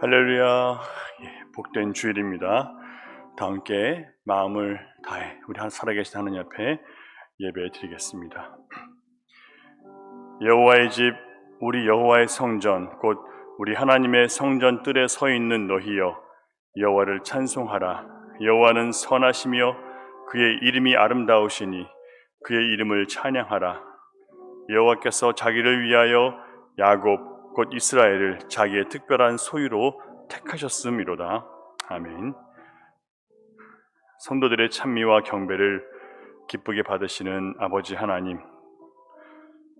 할렐루야. 복된 주일입니다. 다 함께 마음을 다해 우리 살아계신 하나님 앞에 예배 드리겠습니다. 여호와의 집, 우리 여호와의 성전, 곧 우리 하나님의 성전 뜰에 서 있는 너희여, 여호와를 찬송하라. 여호와는 선하시며 그의 이름이 아름다우시니 그의 이름을 찬양하라. 여호와께서 자기를 위하여 야곱 곧 이스라엘을 자기의 특별한 소유로 택하셨음이로다. 아멘. 성도들의 찬미와 경배를 기쁘게 받으시는 아버지 하나님,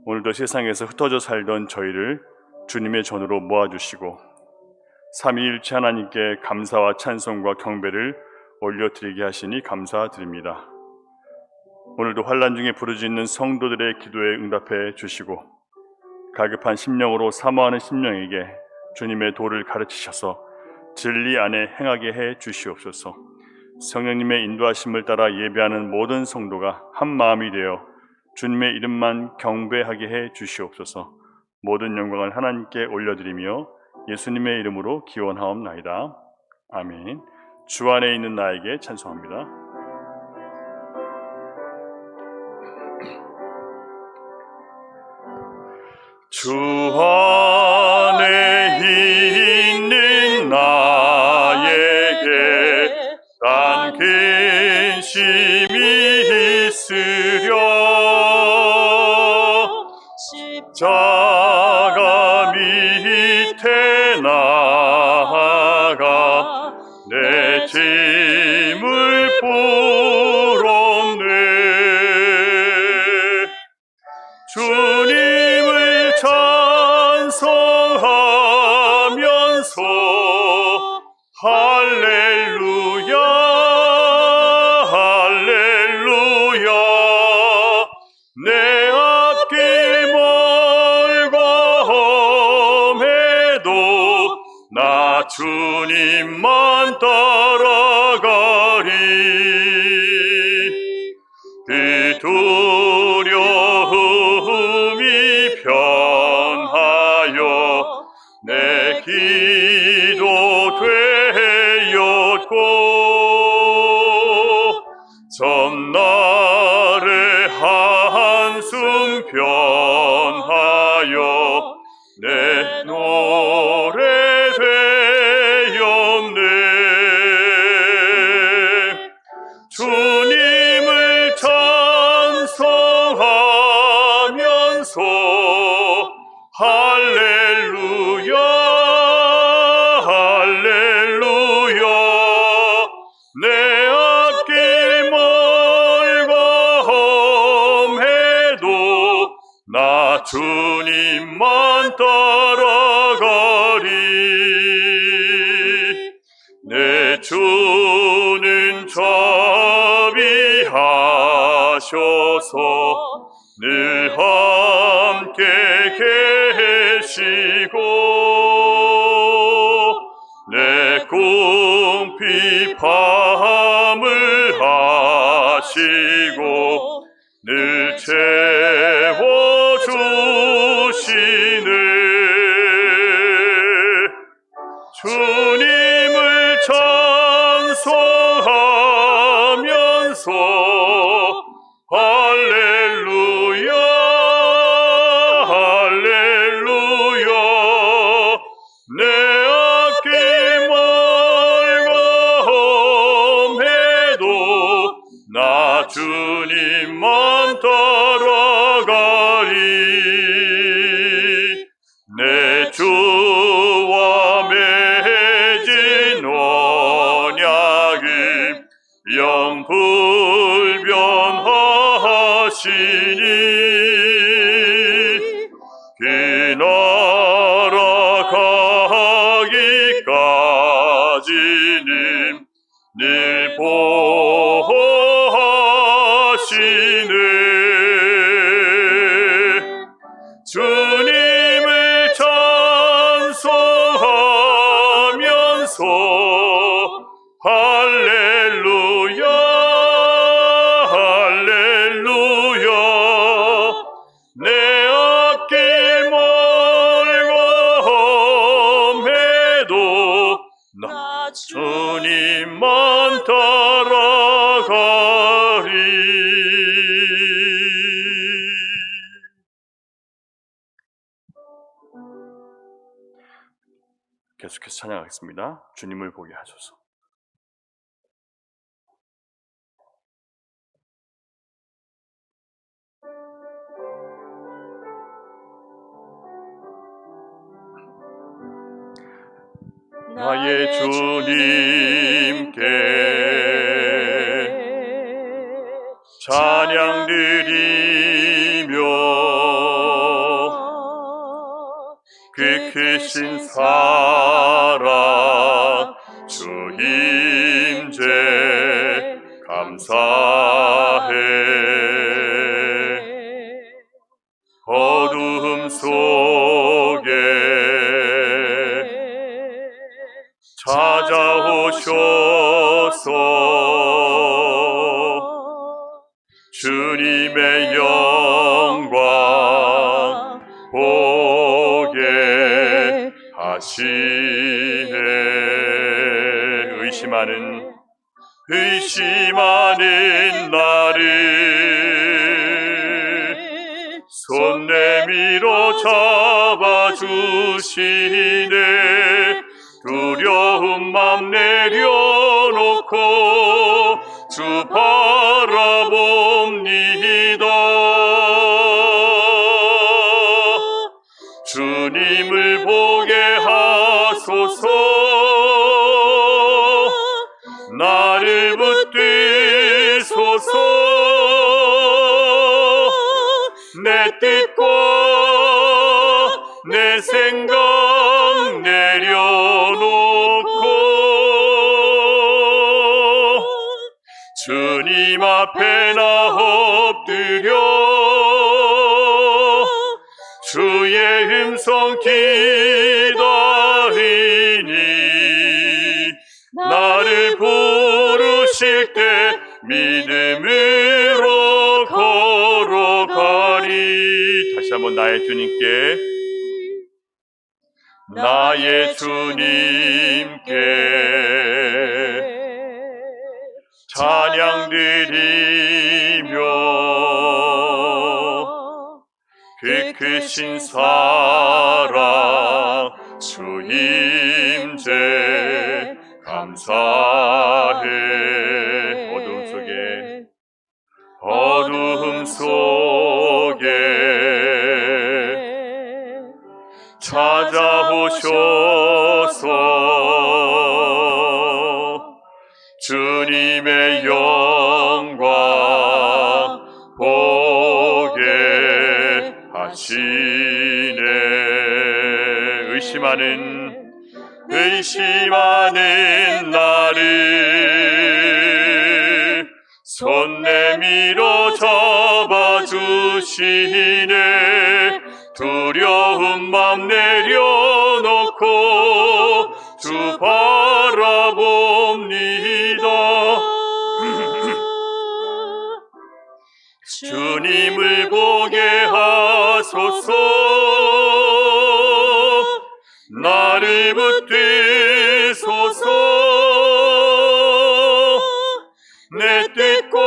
오늘도 세상에서 흩어져 살던 저희를 주님의 전으로 모아주시고 삼위일체 하나님께 감사와 찬송과 경배를 올려드리게 하시니 감사드립니다. 오늘도 환난 중에 부르짖는 성도들의 기도에 응답해 주시고 갈급한 심령으로 사모하는 심령에게 주님의 도를 가르치셔서 진리 안에 행하게 해 주시옵소서. 성령님의 인도하심을 따라 예배하는 모든 성도가 한 마음이 되어 주님의 이름만 경배하게 해 주시옵소서. 모든 영광을 하나님께 올려드리며 예수님의 이름으로 기원하옵나이다. 아멘. 주 안에 있는 나에게 찬송합니다. 주 안에 있는 나에게 단 근심이 있으려 십자가 밑에 나아가 내 짐을 풀었네. 주님을 찬송하면서 할렐루야 할렐루야. 내 앞길 멀고 험해도 나 주님만 따라가리. 그 두려움이 변하여 내 기도 되었고 전날의 한숨 변하여 내 노래 되었네. 주님을 찬송하면서 할렐루야 할렐루야. 내 앞길 멀고 험해도 나 주님만 따라가리. 내 주는 자비하셔서 늘 함께 계시고 내 궁핍함을 하시고 늘 채워주시네. 주님을 찬송하면서 할렐루야 할렐루야. 내 앞길 멀고 험해도 나 주님만 따라가리. 내 주와 맺은 언약을 영불변하시니 그 나라 가기까지는 늘 보호하시네. 주님을 찬송하면서 할렐루야 할렐루야. 계속해서 찬양하겠습니다. 주님을 보게 하소서. 나의 주님께 찬양 드리며 그 크신 사랑 주 임재 감사해. 어두움 속에 찾아오셔서 주님의 영광 보게 하시네. 의심하는 나를 손 내밀어 잡아주시네. 두려운 맘 내려놓고 주 바라봅니다. 주님을 보게 하소서. 나를 붙드소서. 내 뜻과 내 생각 내려놓고 주님 앞에 나 엎드려 주의 음성 기다리니 나를 부르실 때 믿음으로 걸어가리. 다시 한번 나의 주님께 찬양 드리며 그 크신 사랑 주 임재 감사해. 어두움 속에 찾아오셔서 주님의 영광 보게 하시네. 의심하는 나를 손 내밀어 잡아주시네. 두려운 맘 내려놓고 주 바라봅니다. 주님을 보게 하소서. 나를 붙드소서. 내 뜻과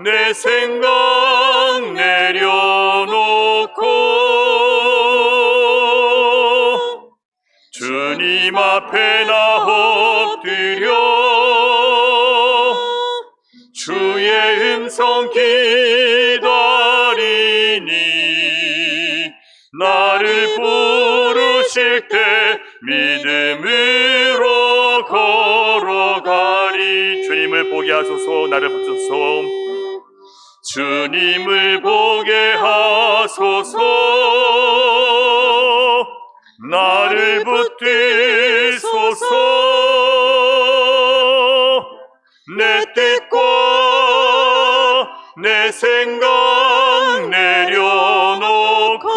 내 생각 내려놓고 주님 앞에 나 엎드려 주의 음성 기다리니 나를 부르실 때 믿음으로 걸어가리. 주님을 보게 하소서. 나를 붙여서 주님을 보게 하소서. 나를 붙드소서. 내 뜻과 내 생각 내려놓고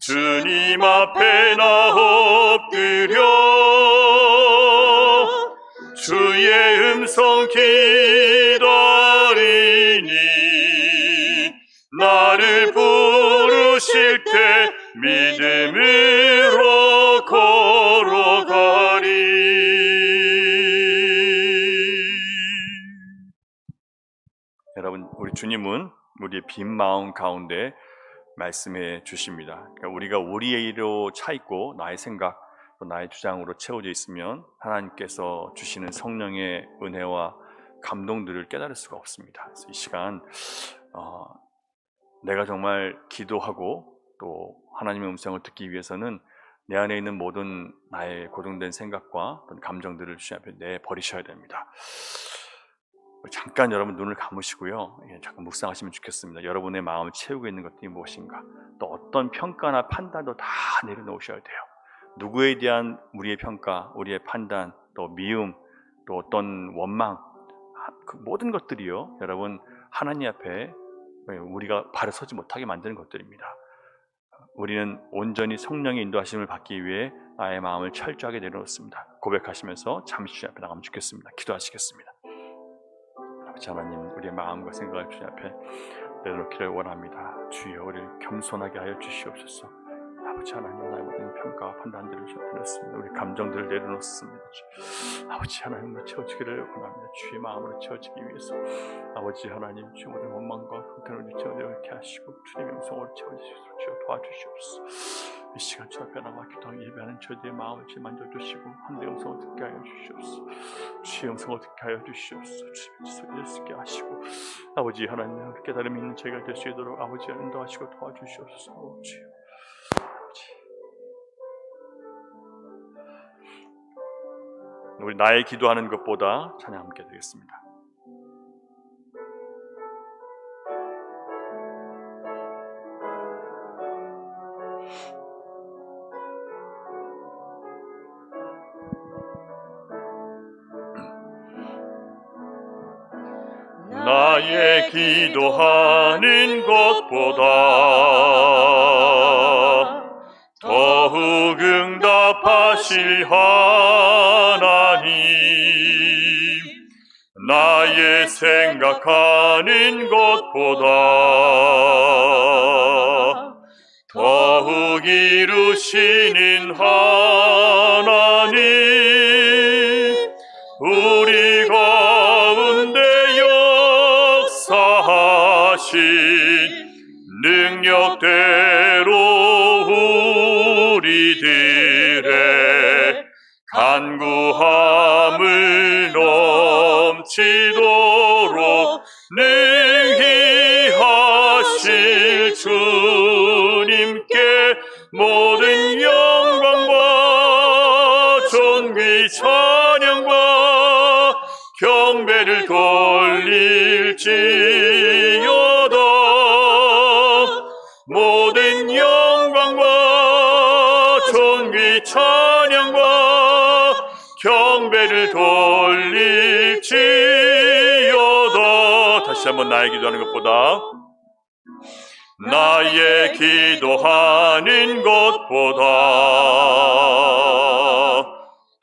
주님 앞에 나 엎드려 주의 음성 기다리니 나를 부르실 때 믿음으로 걸어가리. 여러분, 우리 주님은 우리의 빈 마음 가운데 말씀해 주십니다. 그러니까 우리가 우리의 일로 차 있고 나의 생각 또 나의 주장으로 채워져 있으면 하나님께서 주시는 성령의 은혜와 감동들을 깨달을 수가 없습니다. 그래서 이 시간 내가 정말 기도하고 또 하나님의 음성을 듣기 위해서는 내 안에 있는 모든 나의 고정된 생각과 감정들을 주님 앞에 내버리셔야 됩니다. 잠깐 여러분 눈을 감으시고요. 잠깐 묵상하시면 좋겠습니다. 여러분의 마음을 채우고 있는 것들이 무엇인가, 또 어떤 평가나 판단도 다 내려놓으셔야 돼요. 누구에 대한 우리의 평가, 우리의 판단, 또 미움, 또 어떤 원망, 그 모든 것들이요, 여러분 하나님 앞에 우리가 바로 서지 못하게 만드는 것들입니다. 우리는 온전히 성령의 인도하심을 받기 위해 나의 마음을 철저하게 내려놓습니다. 고백하시면서 잠시 주님 앞에 나가면 좋겠습니다. 기도하시겠습니다. 아버지 하나님, 우리의 마음과 생각을 주님 앞에 내려놓기를 원합니다. 주여, 우리를 겸손하게 하여 주시옵소서. 아버지 하나님, 나의 모든 평가와 판단들을 내려놓습니다. 우리 감정들을 내려놓습니다. 아버지 하나님으로 채워지기를 원합니다. 주의 마음으로 채워지기 위해서 아버지 하나님, 주의 모든 원망과 형태를 채워내게 하시고 주님의 음성으로 채워주시옵소서. 주여 도와주시옵소서. 이 시간 주 앞에 나와 기도하고 예배하는 저희의 마음을 만져주시고 하늘의 음성을 듣게 하여 주시옵소서. 주의 음성을 듣게 하여 주시옵소서. 주님의 소리를 듣게 하시고 아버지 하나님, 깨달음이 있는 저희가 될 수 있도록 아버지가 인도하시고 도와주시옵소서. 주여, 우리 나의 기도하는 것보다 찬양 함께 되겠습니다. 나의 기도하는 것보다 더욱 응답하실 하나님, 나의 생각하는 것보다 더욱 이루시는 하나님, 우리 가운데 역사하신 능력대로 우리들의 간구함을 넘치도록 능히 하실 주님께 모든 영광과 존귀 찬양과 경배를 돌릴지어다. 모든 영광과 존귀 찬양과 경배를 돌릴지어다. 다시 한번 나의 기도하는 것보다 나의 기도하는 것보다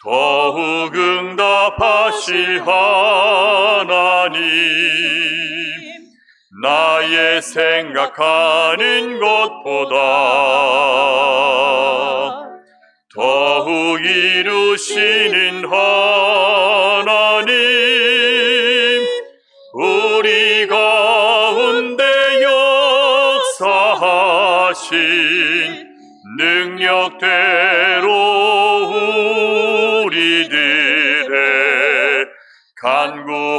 더욱 응답하실 하나님, 나의 생각하는 것보다 더욱 이루시는 하나님, 우리 가운데 역사하신 능력대로 우리들의 간구함을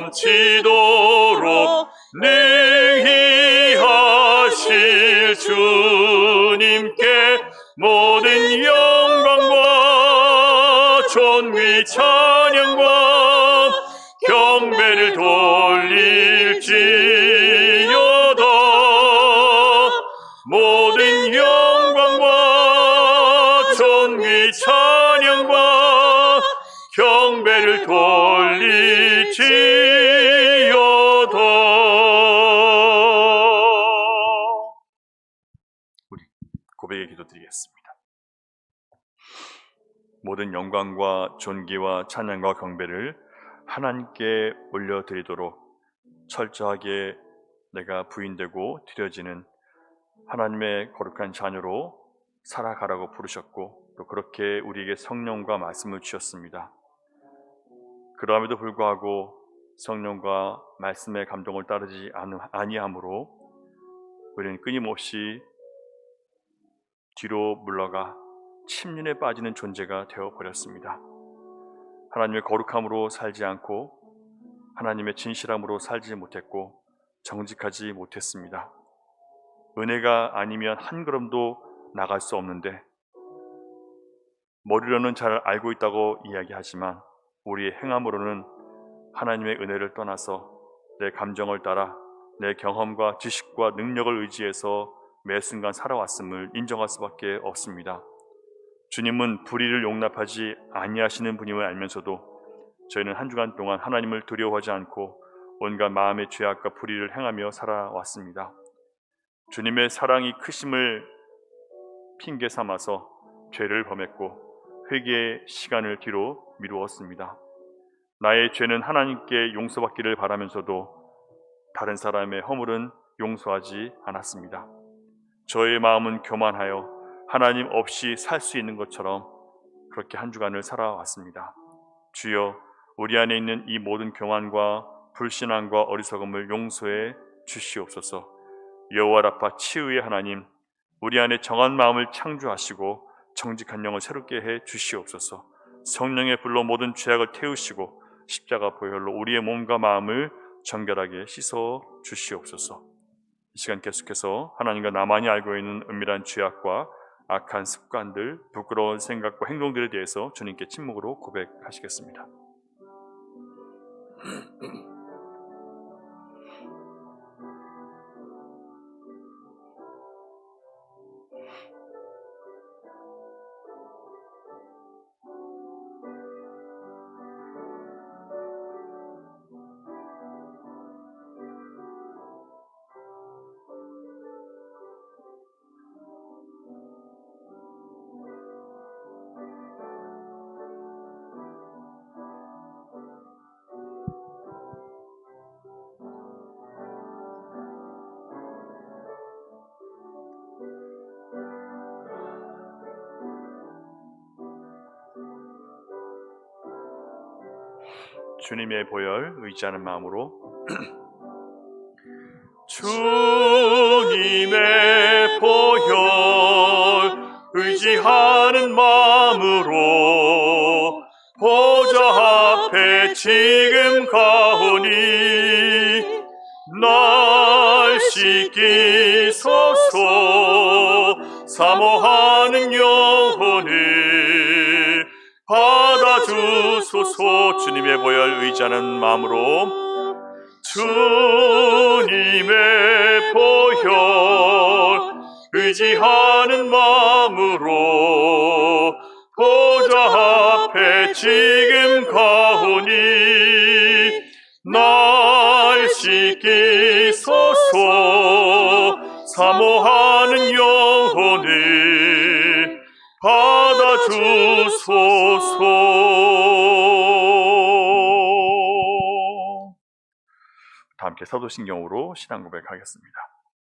넘치도록 능히 하실 주님께 모든 영광과 존귀 찬양과 경배를 돌릴지어다. 모든 영광과 존귀 찬양과 경배를 돌릴지어다. 우리 고백의 기도 드리겠습니다. 모든 영광과 존귀와 찬양과 경배를 하나님께 올려드리도록 철저하게 내가 부인되고 드려지는 하나님의 거룩한 자녀로 살아가라고 부르셨고, 또 그렇게 우리에게 성령과 말씀을 주셨습니다. 그럼에도 불구하고 성령과 말씀의 감동을 따르지 아니하므로 우리는 끊임없이 뒤로 물러가 침륜에 빠지는 존재가 되어버렸습니다. 하나님의 거룩함으로 살지 않고 하나님의 진실함으로 살지 못했고 정직하지 못했습니다. 은혜가 아니면 한 걸음도 나갈 수 없는데 머리로는 잘 알고 있다고 이야기하지만 우리의 행함으로는 하나님의 은혜를 떠나서 내 감정을 따라 내 경험과 지식과 능력을 의지해서 매 순간 살아왔음을 인정할 수밖에 없습니다. 주님은 불의를 용납하지 아니하시는 분임을 알면서도 저희는 한 주간 동안 하나님을 두려워하지 않고 온갖 마음의 죄악과 불의를 행하며 살아왔습니다. 주님의 사랑이 크심을 핑계 삼아서 죄를 범했고 회개의 시간을 뒤로 미루었습니다. 나의 죄는 하나님께 용서받기를 바라면서도 다른 사람의 허물은 용서하지 않았습니다. 저의 마음은 교만하여 하나님 없이 살 수 있는 것처럼 그렇게 한 주간을 살아왔습니다. 주여, 우리 안에 있는 이 모든 교만과 불신앙과 어리석음을 용서해 주시옵소서. 여호와 라파 치유의 하나님, 우리 안에 정한 마음을 창조하시고 정직한 영을 새롭게 해 주시옵소서. 성령의 불로 모든 죄악을 태우시고 십자가 보혈로 우리의 몸과 마음을 정결하게 씻어 주시옵소서. 이 시간 계속해서 하나님과 나만이 알고 있는 은밀한 죄악과 악한 습관들, 부끄러운 생각과 행동들에 대해서 주님께 침묵으로 고백하시겠습니다. 주님의 보혈 의지하는 마음으로 주님의 보혈 의지하는 마음으로 보좌 앞에 지금 가오니 날 씻기소서. 사모하는 영혼을 받아주소서. 주님의 보혈 의지하는 마음으로 주님의 보혈 의지하는 마음으로 보좌 앞에 지금 가오니 날 씻기소서. 사모하는 영혼을 받아주소서. 다 함께 사도신경으로 신앙 고백하겠습니다.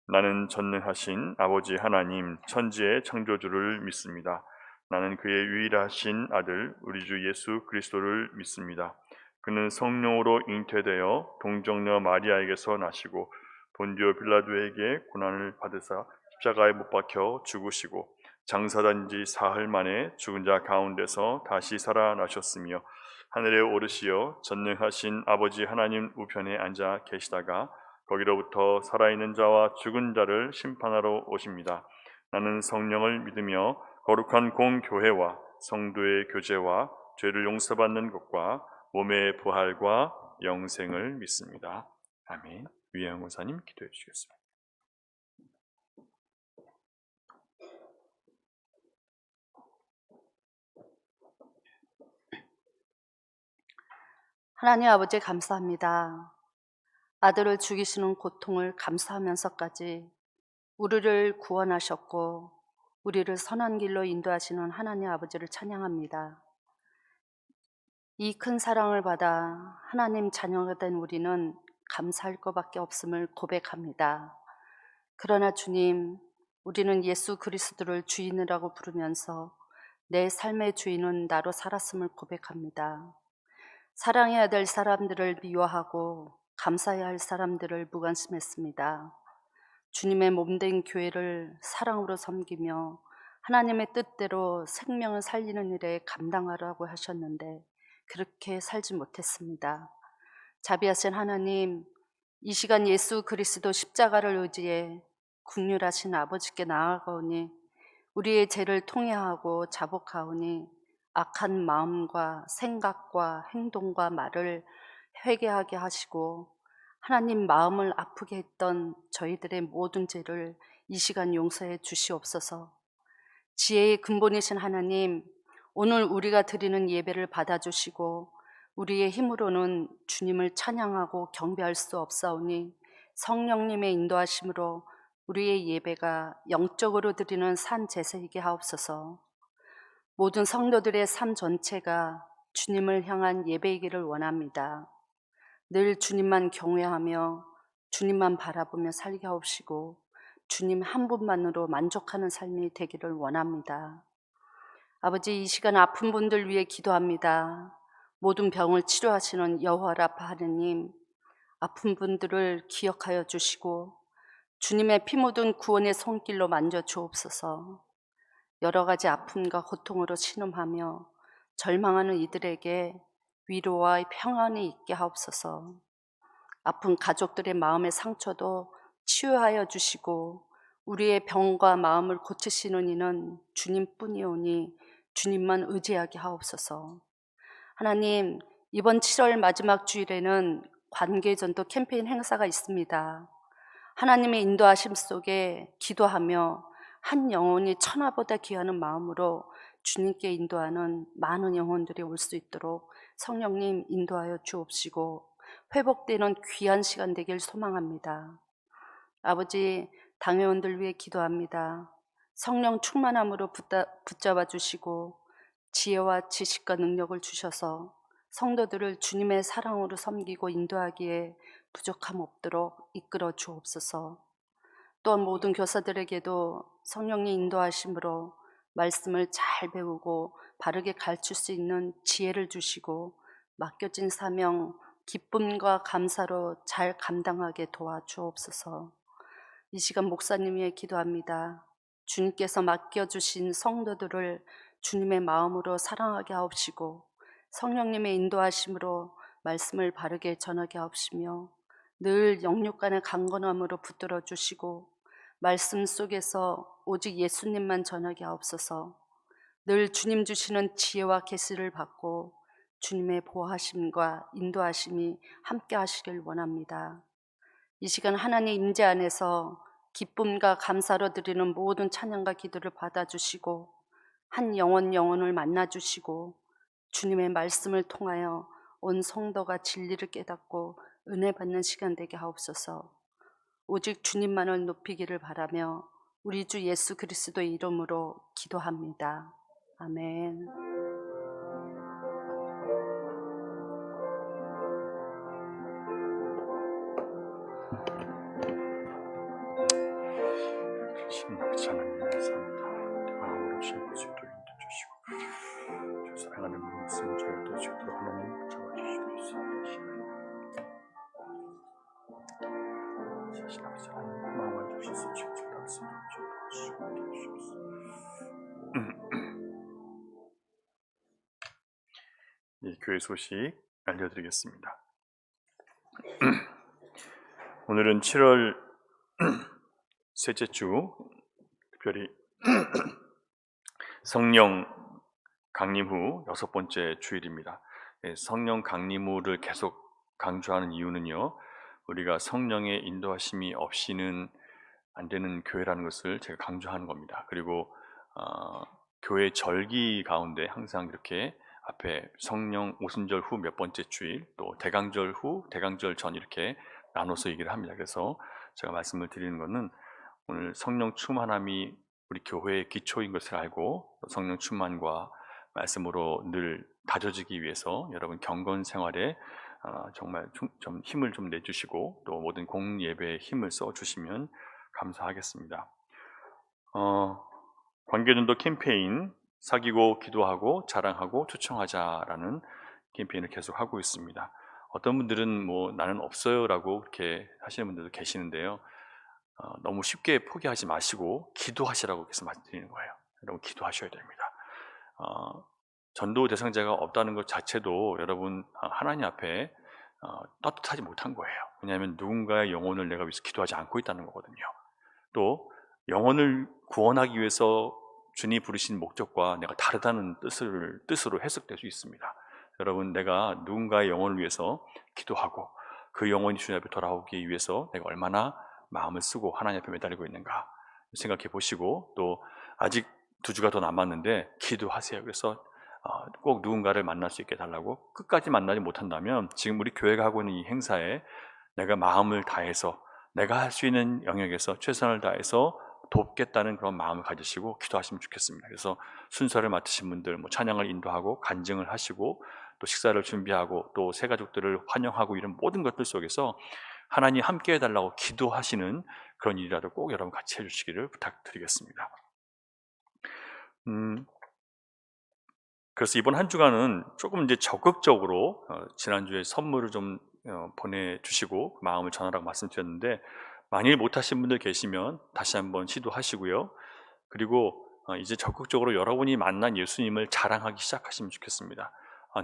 나는 전능하신 아버지 하나님 천지의 창조주를 믿습니다. 나는 그의 유일하신 아들 우리 주 예수 그리스도를 믿습니다. 그는 성령으로 잉태되어 동정녀 마리아에게서 나시고 본디오 빌라도에게 고난을 받으사 십자가에 못 박혀 죽으시고 장사된 지 사흘 만에 죽은 자 가운데서 다시 살아나셨으며 하늘에 오르시어 전능하신 아버지 하나님 우편에 앉아 계시다가 거기로부터 살아있는 자와 죽은 자를 심판하러 오십니다. 나는 성령을 믿으며 거룩한 공교회와 성도의 교제와 죄를 용서받는 것과 몸의 부활과 영생을 믿습니다. 아멘. 위영 목사님 기도해 주시겠습니다. 하나님 아버지 감사합니다. 아들을 죽이시는 고통을 감수하면서까지 우리를 구원하셨고 우리를 선한 길로 인도하시는 하나님 아버지를 찬양합니다. 이 큰 사랑을 받아 하나님 자녀가 된 우리는 감사할 것밖에 없음을 고백합니다. 그러나 주님, 우리는 예수 그리스도를 주인이라고 부르면서 내 삶의 주인은 나로 살았음을 고백합니다. 사랑해야 될 사람들을 미워하고 감사해야 할 사람들을 무관심했습니다. 주님의 몸된 교회를 사랑으로 섬기며 하나님의 뜻대로 생명을 살리는 일에 감당하라고 하셨는데 그렇게 살지 못했습니다. 자비하신 하나님, 이 시간 예수 그리스도 십자가를 의지해 긍휼하신 아버지께 나아가오니 우리의 죄를 통회하고 자복하오니 악한 마음과 생각과 행동과 말을 회개하게 하시고 하나님 마음을 아프게 했던 저희들의 모든 죄를 이 시간 용서해 주시옵소서. 지혜의 근본이신 하나님, 오늘 우리가 드리는 예배를 받아주시고 우리의 힘으로는 주님을 찬양하고 경배할 수 없사오니 성령님의 인도하심으로 우리의 예배가 영적으로 드리는 산 제사이게 하옵소서. 모든 성도들의 삶 전체가 주님을 향한 예배이기를 원합니다. 늘 주님만 경외하며 주님만 바라보며 살게 하옵시고 주님 한 분만으로 만족하는 삶이 되기를 원합니다. 아버지, 이 시간 아픈 분들 위해 기도합니다. 모든 병을 치료하시는 여호와 라파 하느님, 아픈 분들을 기억하여 주시고 주님의 피 묻은 구원의 손길로 만져 주옵소서. 여러 가지 아픔과 고통으로 신음하며 절망하는 이들에게 위로와 평안이 있게 하옵소서. 아픈 가족들의 마음의 상처도 치유하여 주시고 우리의 병과 마음을 고치시는 이는 주님뿐이오니 주님만 의지하게 하옵소서. 하나님, 이번 7월 마지막 주일에는 관계전도 캠페인 행사가 있습니다. 하나님의 인도하심 속에 기도하며 한 영혼이 천하보다 귀하는 마음으로 주님께 인도하는 많은 영혼들이 올 수 있도록 성령님 인도하여 주옵시고 회복되는 귀한 시간 되길 소망합니다. 아버지, 당회원들 위해 기도합니다. 성령 충만함으로 붙잡아 주시고 지혜와 지식과 능력을 주셔서 성도들을 주님의 사랑으로 섬기고 인도하기에 부족함 없도록 이끌어 주옵소서. 또한 모든 교사들에게도 성령의 인도하심으로 말씀을 잘 배우고 바르게 가르칠 수 있는 지혜를 주시고 맡겨진 사명 기쁨과 감사로 잘 감당하게 도와주옵소서. 이 시간 목사님 위해 기도합니다. 주님께서 맡겨주신 성도들을 주님의 마음으로 사랑하게 하옵시고 성령님의 인도하심으로 말씀을 바르게 전하게 하옵시며 늘 영육간의 강건함으로 붙들어 주시고 말씀 속에서 오직 예수님만 전하게 하옵소서. 늘 주님 주시는 지혜와 계시를 받고 주님의 보호하심과 인도하심이 함께 하시길 원합니다. 이 시간 하나님 임재 안에서 기쁨과 감사로 드리는 모든 찬양과 기도를 받아주시고 한 영혼을 만나주시고 주님의 말씀을 통하여 온 성도가 진리를 깨닫고 은혜 받는 시간 되게 하옵소서. 오직 주님만을 높이기를 바라며 우리 주 예수 그리스도의 이름으로 기도합니다. 아멘. 신박치 하나님 감사합니다. 마음으로 신고 수 있도록 인도해 주시고 주 사랑하는 말씀 저희도 주도록 하나님 잡아주시고 있습니다. 자신 아버지 하나님 마음을 주셔서 주님의 말씀을 주시옵소서. 이 교회 소식 알려드리겠습니다. 오늘은 7월 셋째 주, 특별히 성령 강림 후 6번째 주일입니다. 성령 강림 후를 계속 강조하는 이유는요, 우리가 성령의 인도하심이 없이는 안 되는 교회라는 것을 제가 강조하는 겁니다. 그리고 교회 절기 가운데 항상 이렇게 앞에 성령 오순절 후 몇 번째 주일, 또 대강절 후, 대강절 전 이렇게 나눠서 얘기를 합니다. 그래서 제가 말씀을 드리는 것은 오늘 성령 충만함이 우리 교회의 기초인 것을 알고 성령 충만과 말씀으로 늘 다져지기 위해서 여러분 경건 생활에 정말 좀 힘을 좀 내주시고 또 모든 공예배에 힘을 써주시면 감사하겠습니다. 관계전도 캠페인 사귀고 기도하고 자랑하고 초청하자라는 캠페인을 계속 하고 있습니다. 어떤 분들은 뭐 나는 없어요라고 그렇게 하시는 분들도 계시는데요. 너무 쉽게 포기하지 마시고 기도하시라고 계속 말씀드리는 거예요. 여러분 기도하셔야 됩니다. 어, 전도 대상자가 없다는 것 자체도 여러분 하나님 앞에 떳떳하지 못한 거예요. 왜냐하면 누군가의 영혼을 내가 위해서 기도하지 않고 있다는 거거든요. 또 영혼을 구원하기 위해서 주님 부르신 목적과 내가 다르다는 뜻으로 해석될 수 있습니다. 여러분 내가 누군가의 영혼을 위해서 기도하고 그 영혼이 주님 앞에 돌아오기 위해서 내가 얼마나 마음을 쓰고 하나님 앞에 매달리고 있는가 생각해 보시고, 또 아직 2주가 더 남았는데 기도하세요. 그래서 꼭 누군가를 만날 수 있게 해달라고. 끝까지 만나지 못한다면 지금 우리 교회가 하고 있는 이 행사에 내가 마음을 다해서 내가 할 수 있는 영역에서 최선을 다해서 돕겠다는 그런 마음을 가지시고 기도하시면 좋겠습니다. 그래서 순서를 맡으신 분들 뭐 찬양을 인도하고 간증을 하시고 또 식사를 준비하고 또 새 가족들을 환영하고 이런 모든 것들 속에서 하나님 함께 해달라고 기도하시는 그런 일이라도 꼭 여러분 같이 해주시기를 부탁드리겠습니다. 그래서 이번 한 주간은 조금 이제 적극적으로 지난주에 선물을 좀 보내주시고 마음을 전하라고 말씀드렸는데, 만일 못하신 분들 계시면 다시 한번 시도하시고요. 그리고 이제 적극적으로 여러분이 만난 예수님을 자랑하기 시작하시면 좋겠습니다.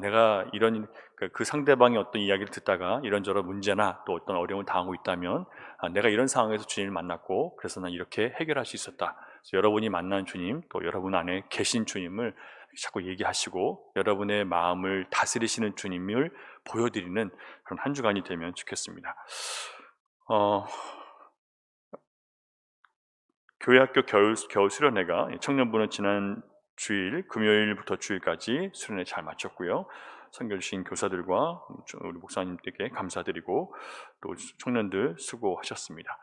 내가 이런 그 상대방의 어떤 이야기를 듣다가 이런저런 문제나 또 어떤 어려움을 당하고 있다면 내가 이런 상황에서 주님을 만났고 그래서 난 이렇게 해결할 수 있었다. 그래서 여러분이 만난 주님 또 여러분 안에 계신 주님을 자꾸 얘기하시고 여러분의 마음을 다스리시는 주님을 보여드리는 그런 한 주간이 되면 좋겠습니다. 교회학교 겨울 수련회가 청년부는 지난 주일 금요일부터 주일까지 수련회 잘 마쳤고요. 선교주신 교사들과 우리 목사님들께 감사드리고 또 청년들 수고하셨습니다.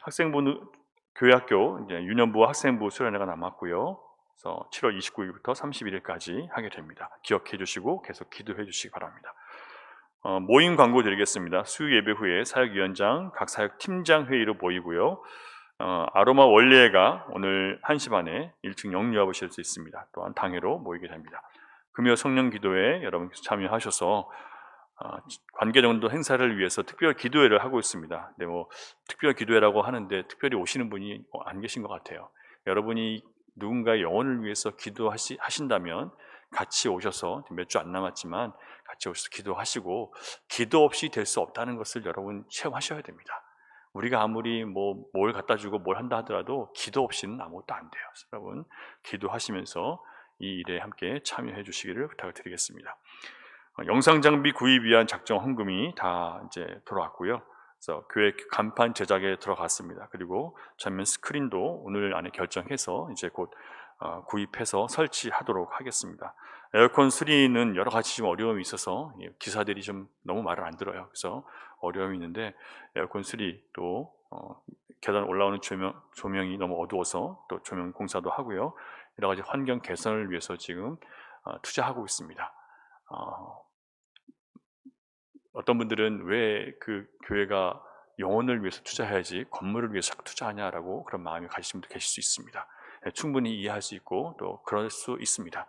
학생부 교회학교 이제 유년부와 학생부 수련회가 남았고요. 그래서 7월 29일부터 31일까지 하게 됩니다. 기억해 주시고 계속 기도해 주시기 바랍니다. 모임 광고 드리겠습니다. 수요 예배 후에 사역위원장, 각 사역 팀장 회의로 모이고요. 아로마 원례회가 오늘 1시 반에 1층 영유아부실 수 있습니다. 또한 당회로 모이게 됩니다. 금요 성령 기도회 여러분 참여하셔서 관계정도 행사를 위해서 특별 기도회를 하고 있습니다. 네, 뭐 특별 기도회라고 하는데 특별히 오시는 분이 안 계신 것 같아요. 여러분이 누군가의 영혼을 위해서 기도하신다면 같이 오셔서 몇 주 안 남았지만 같이 오셔서 기도하시고, 기도 없이 될 수 없다는 것을 여러분 체험하셔야 됩니다. 우리가 아무리 뭘 갖다 주고 뭘 한다 하더라도 기도 없이는 아무것도 안 돼요. 여러분 기도하시면서 이 일에 함께 참여해 주시기를 부탁을 드리겠습니다. 영상 장비 구입 위한 작정 헌금이 다 이제 돌아왔고요. 그래서 교회 간판 제작에 들어갔습니다. 그리고 전면 스크린도 오늘 안에 결정해서 이제 곧 구입해서 설치하도록 하겠습니다. 에어컨 수리는 여러 가지 좀 어려움이 있어서 기사들이 좀 너무 말을 안 들어요. 그래서 어려움이 있는데 에어컨 수리 또 계단 올라오는 조명이 너무 어두워서 또 조명 공사도 하고요. 여러 가지 환경 개선을 위해서 지금 투자하고 있습니다. 어떤 분들은 왜 그 교회가 영혼을 위해서 투자해야지 건물을 위해서 자꾸 투자하냐라고 그런 마음이 가지신 분도 계실 수 있습니다. 충분히 이해할 수 있고 또 그럴 수 있습니다.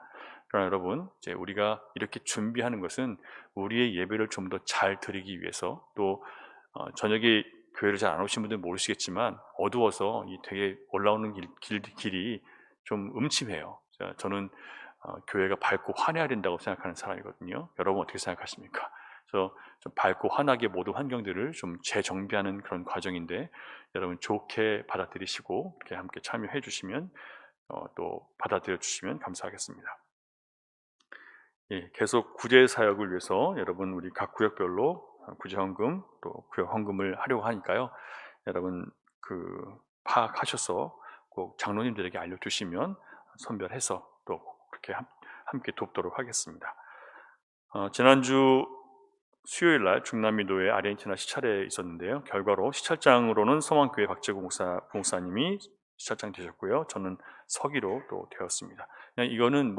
그러나 여러분 이제 우리가 이렇게 준비하는 것은 우리의 예배를 좀 더 잘 드리기 위해서, 또 저녁에 교회를 잘 안 오신 분들은 모르시겠지만 어두워서 이 되게 올라오는 길이 좀 음침해요. 저는 교회가 밝고 환해야 된다고 생각하는 사람이거든요. 여러분 어떻게 생각하십니까? 그래서 좀 밝고 환하게 모든 환경들을 좀 재정비하는 그런 과정인데 여러분 좋게 받아들이시고 이렇게 함께 참여해 주시면 또 받아들여 주시면 감사하겠습니다. 예, 계속 구제 사역을 위해서 여러분 우리 각 구역별로 구제 헌금 또 구역 헌금을 하려고 하니까요. 여러분 파악하셔서 꼭 장로님들에게 알려주시면 선별해서 또 그렇게 함께 돕도록 하겠습니다. 지난주 수요일 날 중남미도의 아르헨티나 시찰에 있었는데요. 결과로 시찰장으로는 서원교회 박재구 목사님이 시찰장 되셨고요. 저는 서기로 또 되었습니다. 그냥 이거는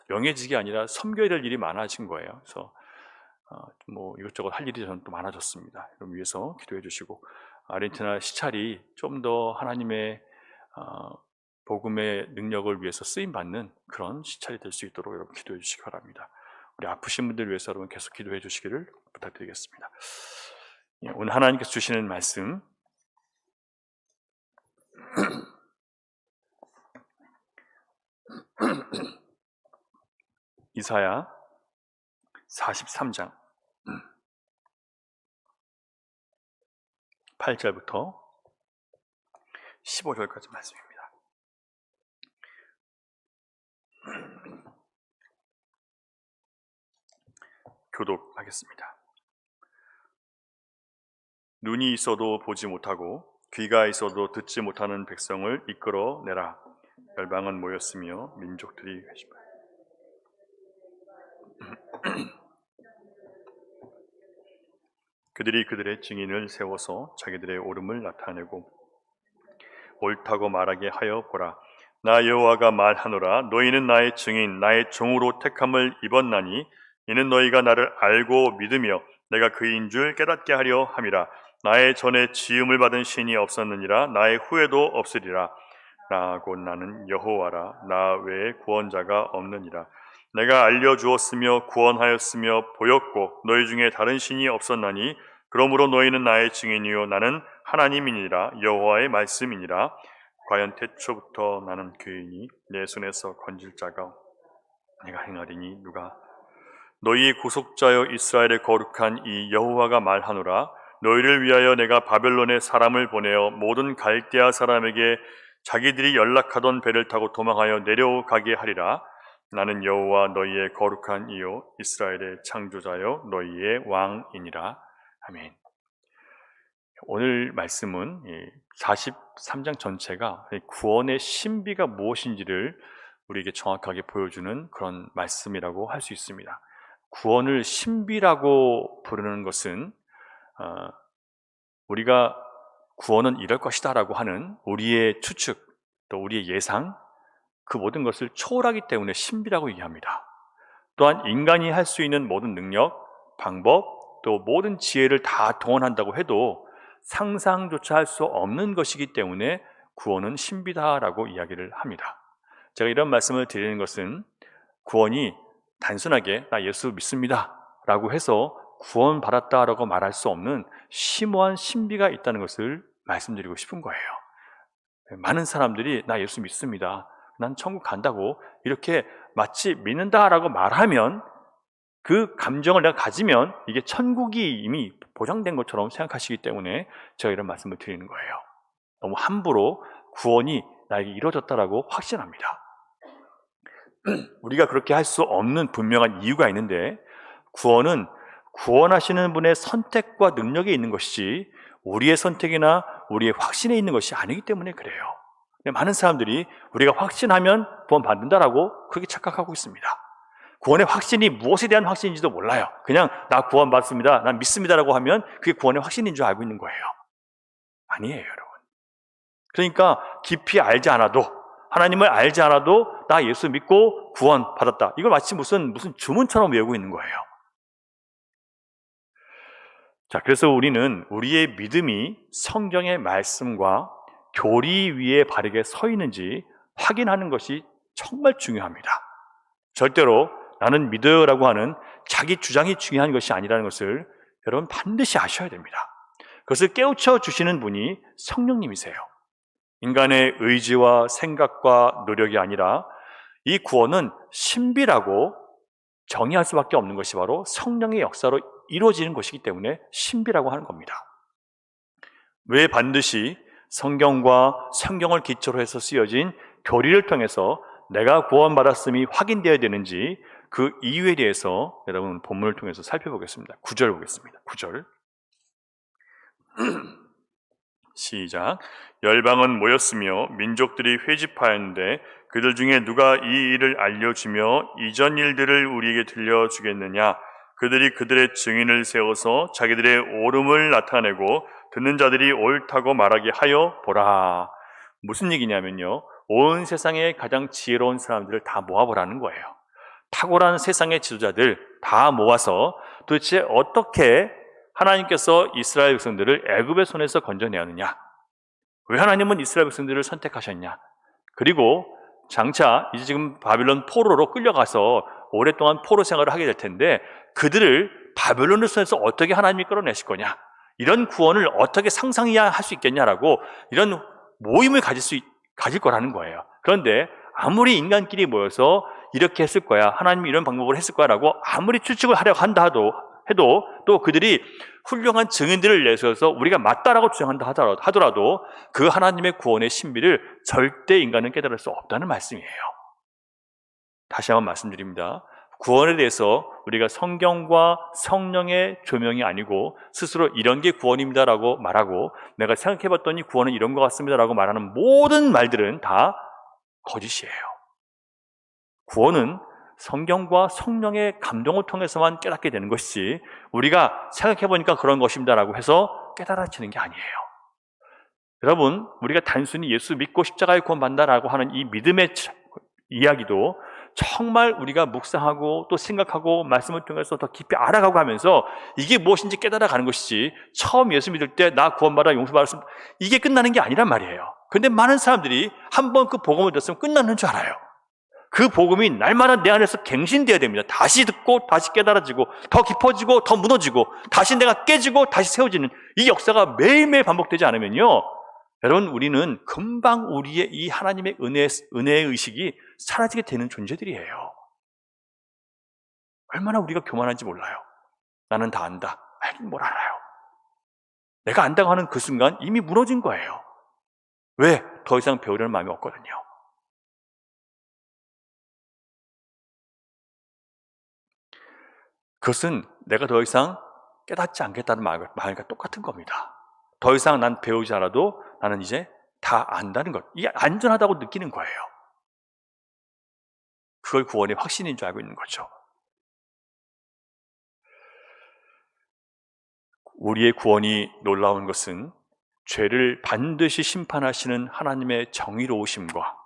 명예직이 아니라 섬겨야 될 일이 많아진 거예요. 그래서 이것저것 할 일이 저는 또 많아졌습니다. 그럼 위해서 기도해 주시고 아르헨티나 시찰이 좀 더 하나님의 복음의 능력을 위해서 쓰임 받는 그런 시찰이 될 수 있도록 여러분 기도해 주시기 바랍니다. 우리 아프신 분들 위해서 여러분 계속 기도해 주시기를 부탁드리겠습니다. 오늘 하나님께서 주시는 말씀 이사야 43장 8절부터 15절까지 말씀입니다. 교독하겠습니다. 눈이 있어도 보지 못하고 귀가 있어도 듣지 못하는 백성을 이끌어내라. 열방은 모였으며 민족들이 회심하라. 그들이 그들의 증인을 세워서 자기들의 옳음을 나타내고 옳다고 말하게 하여 보라. 나 여호와가 말하노라. 너희는 나의 증인 나의 종으로 택함을 입었나니 이는 너희가 나를 알고 믿으며 내가 그인 줄 깨닫게 하려 함이라. 나의 전에 지음을 받은 신이 없었느니라. 나의 후에도 없으리라. 나고 나는 여호와라. 나 외에 구원자가 없느니라. 내가 알려주었으며 구원하였으며 보였고 너희 중에 다른 신이 없었나니 그러므로 너희는 나의 증인이요 나는 하나님이니라. 여호와의 말씀이니라. 과연 태초부터 나는 그이니 내 손에서 건질 자가 내가 행하리니 누가. 너희의 구속자여 이스라엘의 거룩한 이 여호와가 말하노라. 너희를 위하여 내가 바벨론에 사람을 보내어 모든 갈대아 사람에게 자기들이 연락하던 배를 타고 도망하여 내려가게 하리라. 나는 여호와 너희의 거룩한 이요 이스라엘의 창조자여 너희의 왕이니라. 아멘. 오늘 말씀은 43장 전체가 구원의 신비가 무엇인지를 우리에게 정확하게 보여주는 그런 말씀이라고 할 수 있습니다. 구원을 신비라고 부르는 것은 우리가 구원은 이럴 것이다 라고 하는 우리의 추측 또 우리의 예상 그 모든 것을 초월하기 때문에 신비라고 얘기합니다. 또한 인간이 할 수 있는 모든 능력, 방법 또 모든 지혜를 다 동원한다고 해도 상상조차 할 수 없는 것이기 때문에 구원은 신비다라고 이야기를 합니다. 제가 이런 말씀을 드리는 것은 구원이 단순하게 나 예수 믿습니다 라고 해서 구원받았다라고 말할 수 없는 심오한 신비가 있다는 것을 말씀드리고 싶은 거예요. 많은 사람들이 나 예수 믿습니다, 난 천국 간다고 이렇게 마치 믿는다라고 말하면 그 감정을 내가 가지면 이게 천국이 이미 보장된 것처럼 생각하시기 때문에 제가 이런 말씀을 드리는 거예요. 너무 함부로 구원이 나에게 이루어졌다라고 확신합니다. 우리가 그렇게 할 수 없는 분명한 이유가 있는데 구원은 구원하시는 분의 선택과 능력에 있는 것이지 우리의 선택이나 우리의 확신에 있는 것이 아니기 때문에 그래요. 많은 사람들이 우리가 확신하면 구원 받는다라고 그렇게 착각하고 있습니다. 구원의 확신이 무엇에 대한 확신인지도 몰라요. 그냥 나 구원 받습니다, 난 믿습니다라고 하면 그게 구원의 확신인 줄 알고 있는 거예요. 아니에요, 여러분. 그러니까 깊이 알지 않아도 하나님을 알지 않아도 나 예수 믿고 구원 받았다, 이걸 마치 무슨 주문처럼 외우고 있는 거예요. 자, 그래서 우리는 우리의 믿음이 성경의 말씀과 교리 위에 바르게 서 있는지 확인하는 것이 정말 중요합니다. 절대로 나는 믿어요라고 하는 자기 주장이 중요한 것이 아니라는 것을 여러분 반드시 아셔야 됩니다. 그것을 깨우쳐 주시는 분이 성령님이세요. 인간의 의지와 생각과 노력이 아니라 이 구원은 신비라고 정의할 수밖에 없는 것이 바로 성령의 역사로 이루어지는 것이기 때문에 신비라고 하는 겁니다. 왜 반드시 성경과 성경을 기초로 해서 쓰여진 교리를 통해서 내가 구원받았음이 확인되어야 되는지 그 이유에 대해서 여러분 본문을 통해서 살펴보겠습니다. 9절 보겠습니다. 9절 시작. 열방은 모였으며 민족들이 회집하였는데 그들 중에 누가 이 일을 알려주며 이전 일들을 우리에게 들려주겠느냐. 그들이 그들의 증인을 세워서 자기들의 옳음을 나타내고 듣는 자들이 옳다고 말하게 하여 보라. 무슨 얘기냐면요, 온 세상의 가장 지혜로운 사람들을 다 모아보라는 거예요. 탁월한 세상의 지도자들 다 모아서 도대체 어떻게 하나님께서 이스라엘 백성들을 애굽의 손에서 건져내었느냐, 왜 하나님은 이스라엘 백성들을 선택하셨냐, 그리고 장차 이제 지금 바빌론 포로로 끌려가서 오랫동안 포로 생활을 하게 될 텐데 그들을 바벨론의 손에서 어떻게 하나님이 끌어내실 거냐, 이런 구원을 어떻게 상상해야 할 수 있겠냐라고 이런 모임을 가질 거라는 거예요. 그런데 아무리 인간끼리 모여서 이렇게 했을 거야, 하나님이 이런 방법으로 했을 거야라고 아무리 추측을 하려고 한다 해도 또 그들이 훌륭한 증인들을 내세워서 우리가 맞다라고 주장한다 하더라도 그 하나님의 구원의 신비를 절대 인간은 깨달을 수 없다는 말씀이에요. 다시 한번 말씀드립니다. 구원에 대해서 우리가 성경과 성령의 조명이 아니고 스스로 이런 게 구원입니다라고 말하고 내가 생각해봤더니 구원은 이런 것 같습니다라고 말하는 모든 말들은 다 거짓이에요. 구원은 성경과 성령의 감동을 통해서만 깨닫게 되는 것이지 우리가 생각해보니까 그런 것입니다라고 해서 깨달아지는 게 아니에요. 여러분, 우리가 단순히 예수 믿고 십자가에 구원받는다라고 하는 이 믿음의 이야기도 정말 우리가 묵상하고 또 생각하고 말씀을 통해서 더 깊이 알아가고 하면서 이게 무엇인지 깨달아가는 것이지 처음 예수 믿을 때 나 구원받아 용서받았으면 이게 끝나는 게 아니란 말이에요. 그런데 많은 사람들이 한번 그 복음을 듣으면 끝나는 줄 알아요. 그 복음이 날마다 내 안에서 갱신되어야 됩니다. 다시 듣고 다시 깨달아지고 더 깊어지고 더 무너지고 다시 내가 깨지고 다시 세워지는 이 역사가 매일매일 반복되지 않으면요, 여러분, 우리는 금방 우리의 이 하나님의 은혜의 의식이 사라지게 되는 존재들이에요. 얼마나 우리가 교만한지 몰라요. 나는 다 안다. 알긴 뭘 알아요. 내가 안다고 하는 그 순간 이미 무너진 거예요. 왜? 더 이상 배우려는 마음이 없거든요. 그것은 내가 더 이상 깨닫지 않겠다는 말과 똑같은 겁니다. 더 이상 난 배우지 않아도 나는 이제 다 안다는 것, 이게 안전하다고 느끼는 거예요. 그걸 구원의 확신인 줄 알고 있는 거죠. 우리의 구원이 놀라운 것은 죄를 반드시 심판하시는 하나님의 정의로우심과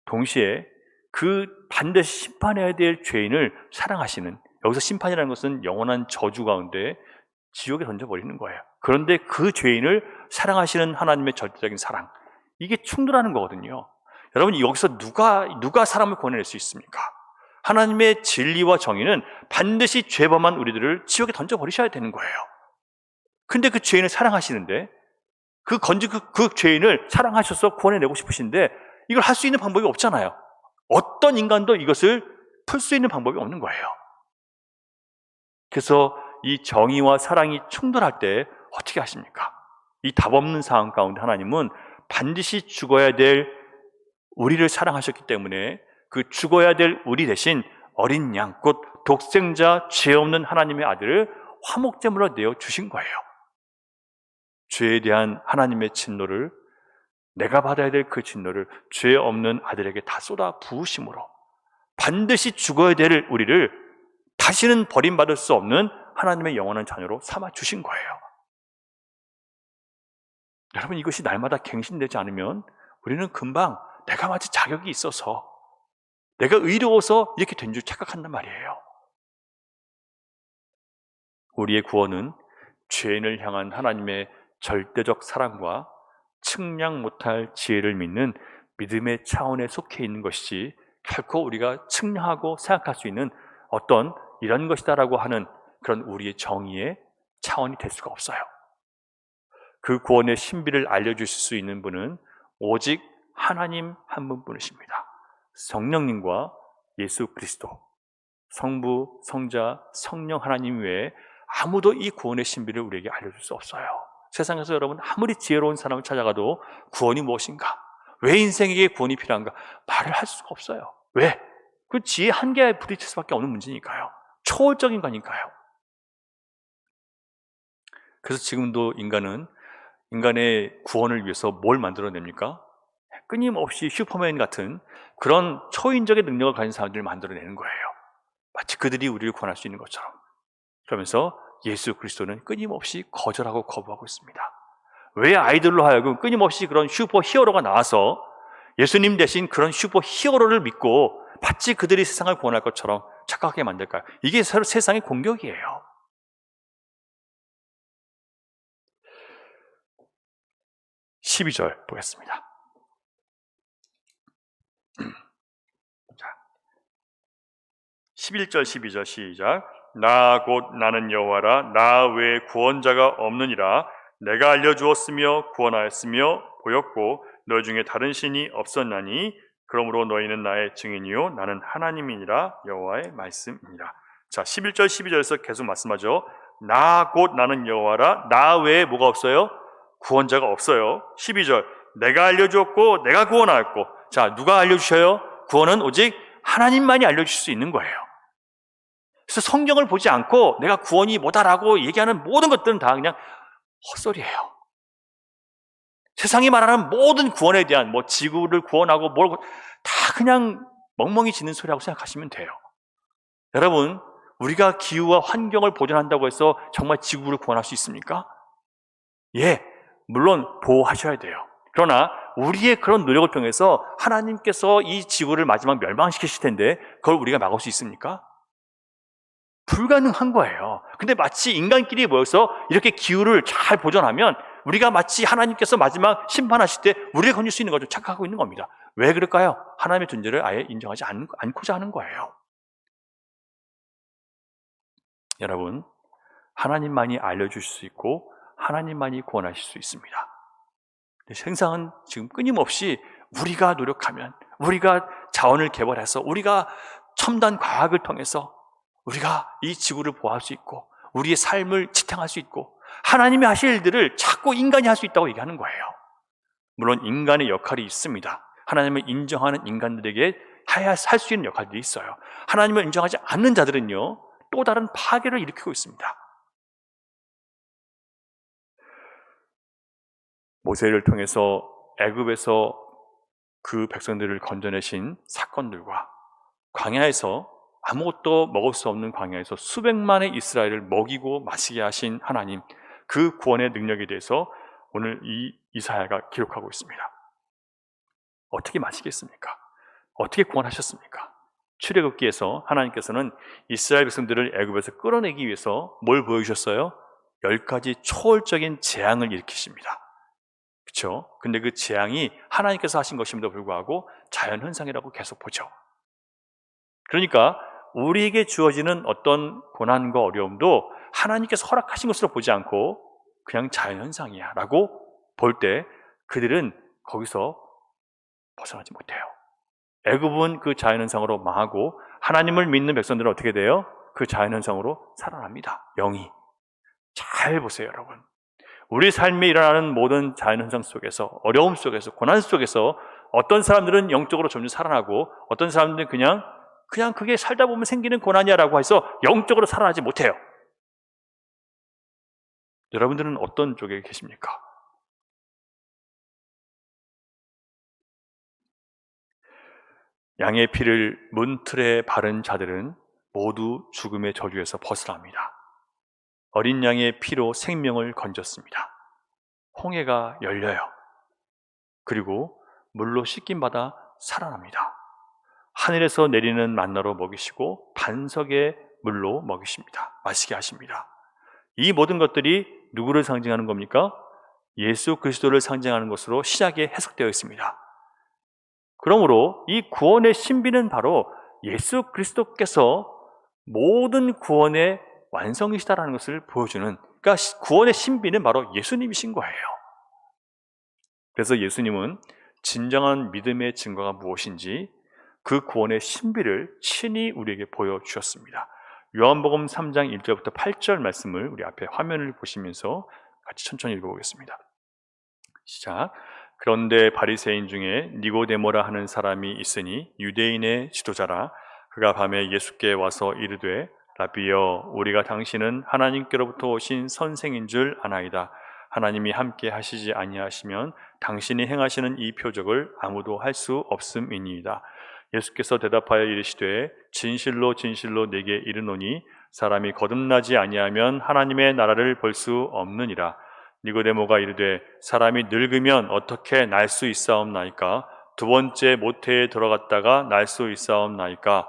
동시에 그 반드시 심판해야 될 죄인을 사랑하시는, 여기서 심판이라는 것은 영원한 저주 가운데 지옥에 던져버리는 거예요. 그런데 그 죄인을 사랑하시는 하나님의 절대적인 사랑, 이게 충돌하는 거거든요. 여러분, 여기서 누가 사람을 구원해낼 수 있습니까? 하나님의 진리와 정의는 반드시 죄범한 우리들을 지옥에 던져버리셔야 되는 거예요. 근데 그 죄인을 사랑하시는데 그 죄인을 사랑하셔서 구원해내고 싶으신데 이걸 할 수 있는 방법이 없잖아요. 어떤 인간도 이것을 풀 수 있는 방법이 없는 거예요. 그래서 이 정의와 사랑이 충돌할 때 어떻게 하십니까? 이 답 없는 상황 가운데 하나님은 반드시 죽어야 될 우리를 사랑하셨기 때문에 그 죽어야 될 우리 대신 어린 양, 곧 독생자 죄 없는 하나님의 아들을 화목제물로 내어 주신 거예요. 죄에 대한 하나님의 진노를, 내가 받아야 될 그 진노를 죄 없는 아들에게 다 쏟아 부으심으로 반드시 죽어야 될 우리를 다시는 버림받을 수 없는 하나님의 영원한 자녀로 삼아 주신 거예요. 여러분, 이것이 날마다 갱신되지 않으면 우리는 금방 내가 마치 자격이 있어서, 내가 의로워서 이렇게 된 줄 착각한단 말이에요. 우리의 구원은 죄인을 향한 하나님의 절대적 사랑과 측량 못할 지혜를 믿는 믿음의 차원에 속해 있는 것이지 결코 우리가 측량하고 생각할 수 있는 어떤 이런 것이다라고 하는 그런 우리의 정의의 차원이 될 수가 없어요. 그 구원의 신비를 알려주실 수 있는 분은 오직 하나님 한 분뿐이십니다. 성령님과 예수 그리스도, 성부, 성자, 성령 하나님 외에 아무도 이 구원의 신비를 우리에게 알려줄 수 없어요. 세상에서 여러분 아무리 지혜로운 사람을 찾아가도 구원이 무엇인가, 왜 인생에게 구원이 필요한가 말을 할 수가 없어요. 왜? 그 지혜 한계에 부딪힐 수밖에 없는 문제니까요. 초월적인 거니까요. 그래서 지금도 인간의 구원을 위해서 뭘 만들어냅니까? 끊임없이 슈퍼맨 같은 그런 초인적인 능력을 가진 사람들을 만들어내는 거예요. 마치 그들이 우리를 구원할 수 있는 것처럼. 그러면서 예수 그리스도는 끊임없이 거절하고 거부하고 있습니다. 왜 아이들로 하여금 끊임없이 그런 슈퍼 히어로가 나와서 예수님 대신 그런 슈퍼 히어로를 믿고 마치 그들이 세상을 구원할 것처럼 착각하게 만들까요? 이게 서로 세상의 공격이에요. 12절 보겠습니다. 11절 12절 시작. 나 곧 나는 여호와라. 나 외에 구원자가 없느니라. 내가 알려주었으며 구원하였으며 보였고 너희 중에 다른 신이 없었나니 그러므로 너희는 나의 증인이요 나는 하나님이니라. 여호와의 말씀이니라. 자, 11절 12절에서 계속 말씀하죠. 나 곧 나는 여호와라. 나 외에 뭐가 없어요? 구원자가 없어요. 12절 내가 알려주었고 내가 구원하였고. 자, 누가 알려주셔요? 구원은 오직 하나님만이 알려주실 수 있는 거예요. 그래서 성경을 보지 않고 내가 구원이 뭐다라고 얘기하는 모든 것들은 다 그냥 헛소리예요. 세상이 말하는 모든 구원에 대한 지구를 구원하고 다 그냥 멍멍이 짖는 소리라고 생각하시면 돼요. 여러분, 우리가 기후와 환경을 보존한다고 해서 정말 지구를 구원할 수 있습니까? 예, 물론 보호하셔야 돼요. 그러나 우리의 그런 노력을 통해서 하나님께서 이 지구를 마지막 멸망시키실 텐데 그걸 우리가 막을 수 있습니까? 불가능한 거예요. 근데 마치 인간끼리 모여서 이렇게 기후를 잘 보존하면 우리가 마치 하나님께서 마지막 심판하실 때 우리를 건질 수 있는 것을 착각하고 있는 겁니다. 왜 그럴까요? 하나님의 존재를 아예 인정하지 않고자 하는 거예요. 여러분, 하나님만이 알려주실 수 있고 하나님만이 구원하실 수 있습니다. 세상은 지금 끊임없이 우리가 노력하면, 우리가 자원을 개발해서, 우리가 첨단 과학을 통해서 우리가 이 지구를 보호할 수 있고 우리의 삶을 지탱할 수 있고 하나님이 하실 일들을 자꾸 인간이 할 수 있다고 얘기하는 거예요. 물론 인간의 역할이 있습니다. 하나님을 인정하는 인간들에게 할 수 있는 역할들이 있어요. 하나님을 인정하지 않는 자들은요, 또 다른 파괴를 일으키고 있습니다. 모세를 통해서 애굽에서 그 백성들을 건져내신 사건들과 광야에서 아무것도 먹을 수 없는 광야에서 수백만의 이스라엘을 먹이고 마시게 하신 하나님, 그 구원의 능력에 대해서 오늘 이 이사야가 기록하고 있습니다. 어떻게 마시겠습니까? 어떻게 구원하셨습니까? 출애굽기에서 하나님께서는 이스라엘 백성들을 애굽에서 끌어내기 위해서 뭘 보여주셨어요? 10가지 초월적인 재앙을 일으키십니다. 그렇죠? 근데 그 재앙이 하나님께서 하신 것임에도 불구하고 자연현상이라고 계속 보죠. 그러니까 우리에게 주어지는 어떤 고난과 어려움도 하나님께서 허락하신 것으로 보지 않고 그냥 자연현상이야 라고 볼 때 그들은 거기서 벗어나지 못해요. 애굽은 그 자연현상으로 망하고 하나님을 믿는 백성들은 어떻게 돼요? 그 자연현상으로 살아납니다. 영이. 잘 보세요, 여러분. 우리 삶에 일어나는 모든 자연현상 속에서, 어려움 속에서, 고난 속에서 어떤 사람들은 영적으로 점점 살아나고 어떤 사람들은 그냥 그게 살다 보면 생기는 고난이야 라고 해서 영적으로 살아나지 못해요. 여러분들은 어떤 쪽에 계십니까? 양의 피를 문틀에 바른 자들은 모두 죽음의 저주에서 벗어납니다. 어린 양의 피로 생명을 건졌습니다. 홍해가 열려요. 그리고 물로 씻김받아 살아납니다. 하늘에서 내리는 만나로 먹이시고 반석의 물로 먹이십니다. 마시게 하십니다. 이 모든 것들이 누구를 상징하는 겁니까? 예수 그리스도를 상징하는 것으로 신약에 해석되어 있습니다. 그러므로 이 구원의 신비는 바로 예수 그리스도께서 모든 구원의 완성이시다라는 것을 보여주는, 그러니까 구원의 신비는 바로 예수님이신 거예요. 그래서 예수님은 진정한 믿음의 증거가 무엇인지 그 구원의 신비를 친히 우리에게 보여주셨습니다. 요한복음 3장 1절부터 8절 말씀을 우리 앞에 화면을 보시면서 같이 천천히 읽어보겠습니다. 시작. 그런데 바리새인 중에 니고데모라 하는 사람이 있으니 유대인의 지도자라. 그가 밤에 예수께 와서 이르되 라비여, 우리가 당신은 하나님께로부터 오신 선생인 줄 아나이다. 하나님이 함께 하시지 아니하시면 당신이 행하시는 이 표적을 아무도 할 수 없음이니이다. 예수께서 대답하여 이르시되 진실로 진실로 내게 이르노니 사람이 거듭나지 아니하면 하나님의 나라를 볼 수 없느니라. 니고데모가 이르되 사람이 늙으면 어떻게 날 수 있사옵나이까? 두 번째 모태에 들어갔다가 날 수 있사옵나이까?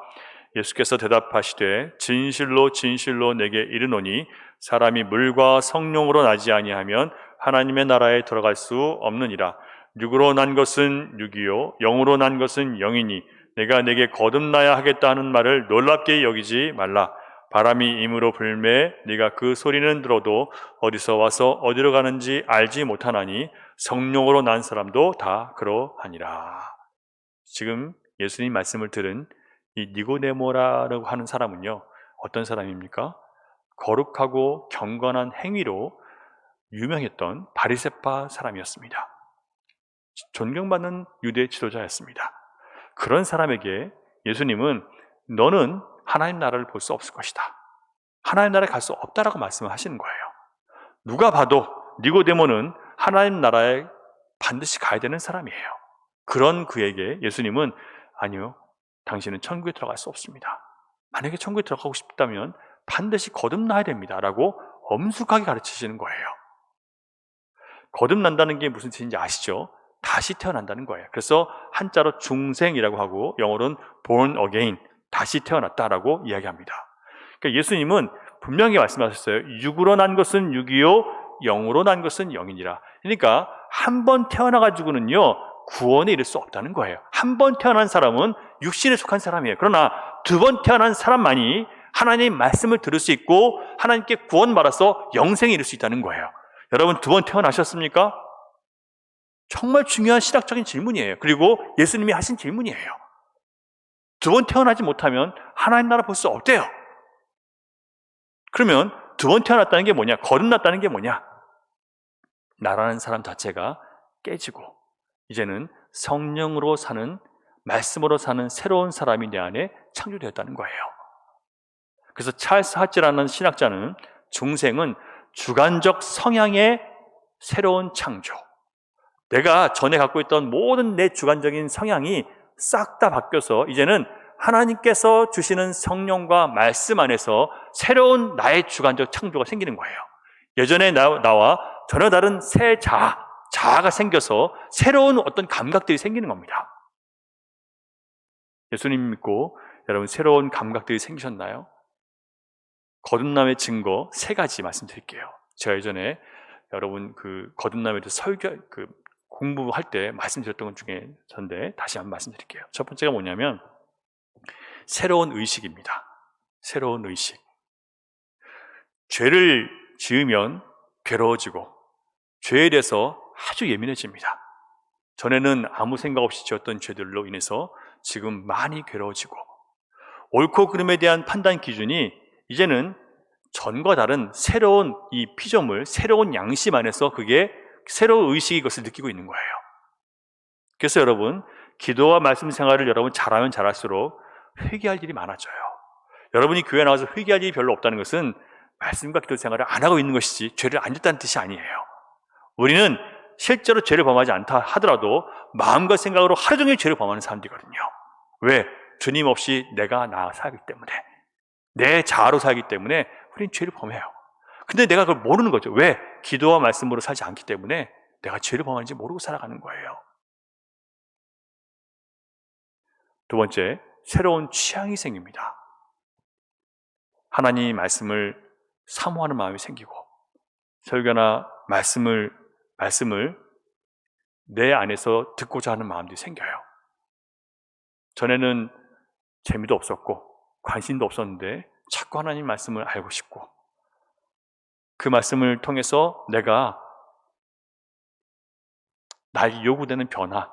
예수께서 대답하시되 진실로 진실로 내게 이르노니 사람이 물과 성령으로 나지 아니하면 하나님의 나라에 들어갈 수 없느니라. 육으로 난 것은 육이요 영으로 난 것은 영이니 내가 내게 거듭나야 하겠다 하는 말을 놀랍게 여기지 말라. 바람이 임으로 불매 네가 그 소리는 들어도 어디서 와서 어디로 가는지 알지 못하나니 성령으로 난 사람도 다 그러하니라. 지금 예수님 말씀을 들은 이 니고데모라고 하는 사람은요, 어떤 사람입니까? 거룩하고 경건한 행위로 유명했던 바리새파 사람이었습니다. 존경받는 유대 지도자였습니다. 그런 사람에게 예수님은 너는 하나님 나라를 볼 수 없을 것이다, 하나님 나라에 갈 수 없다라고 말씀을 하시는 거예요. 누가 봐도 니고데모는 하나님 나라에 반드시 가야 되는 사람이에요. 그런 그에게 예수님은 아니요, 당신은 천국에 들어갈 수 없습니다. 만약에 천국에 들어가고 싶다면 반드시 거듭나야 됩니다 라고 엄숙하게 가르치시는 거예요. 거듭난다는 게 무슨 뜻인지 아시죠? 다시 태어난다는 거예요. 그래서 한자로 중생이라고 하고 영어로는 born again, 다시 태어났다라고 이야기합니다. 그러니까 예수님은 분명히 말씀하셨어요. 육으로 난 것은 육이요 영으로 난 것은 영이니라. 그러니까 한 번 태어나가지고는요 구원에 이를 수 없다는 거예요. 한 번 태어난 사람은 육신에 속한 사람이에요. 그러나 두 번 태어난 사람만이 하나님의 말씀을 들을 수 있고 하나님께 구원받아서 영생에 이를 수 있다는 거예요. 여러분, 두 번 태어나셨습니까? 정말 중요한 신학적인 질문이에요. 그리고 예수님이 하신 질문이에요. 두 번 태어나지 못하면 하나님 나라 볼 수 없대요. 그러면 두 번 태어났다는 게 뭐냐? 거듭났다는 게 뭐냐? 나라는 사람 자체가 깨지고 이제는 성령으로 사는, 말씀으로 사는 새로운 사람이 내 안에 창조되었다는 거예요. 그래서 찰스 하츠라는 신학자는 중생은 주관적 성향의 새로운 창조, 내가 전에 갖고 있던 모든 내 주관적인 성향이 싹 다 바뀌어서 이제는 하나님께서 주시는 성령과 말씀 안에서 새로운 나의 주관적 창조가 생기는 거예요. 예전에 나와 전혀 다른 새 자아가 생겨서 새로운 어떤 감각들이 생기는 겁니다. 예수님 믿고 여러분 새로운 감각들이 생기셨나요? 거듭남의 증거 3가지 말씀드릴게요. 제가 예전에 여러분 그 거듭남에 대해서 공부할 때 말씀드렸던 것 중에 전데 다시 한번 말씀드릴게요. 첫 번째가 뭐냐면 새로운 의식입니다. 새로운 의식. 죄를 지으면 괴로워지고 죄에 대해서 아주 예민해집니다. 전에는 아무 생각 없이 지었던 죄들로 인해서 지금 많이 괴로워지고 옳고 그름에 대한 판단 기준이 이제는 전과 다른 새로운 이 피조물, 새로운 양심 안에서 그게 새로운 의식이 것을 느끼고 있는 거예요. 그래서 여러분, 기도와 말씀 생활을 여러분 잘하면 잘할수록 회개할 일이 많아져요. 여러분이 교회 나와서 회개할 일이 별로 없다는 것은 말씀과 기도 생활을 안 하고 있는 것이지 죄를 안 짓다는 뜻이 아니에요. 우리는 실제로 죄를 범하지 않다 하더라도 마음과 생각으로 하루 종일 죄를 범하는 사람들이거든요. 왜? 주님 없이 내가 살기 때문에, 내 자아로 살기 때문에 우리는 죄를 범해요. 근데 내가 그걸 모르는 거죠. 왜? 기도와 말씀으로 살지 않기 때문에 내가 죄를 범하는지 모르고 살아가는 거예요. 두 번째, 새로운 취향이 생깁니다. 하나님 말씀을 사모하는 마음이 생기고 설교나 말씀을 내 안에서 듣고자 하는 마음들이 생겨요. 전에는 재미도 없었고 관심도 없었는데 자꾸 하나님 말씀을 알고 싶고 그 말씀을 통해서 내가 나에게 요구되는 변화,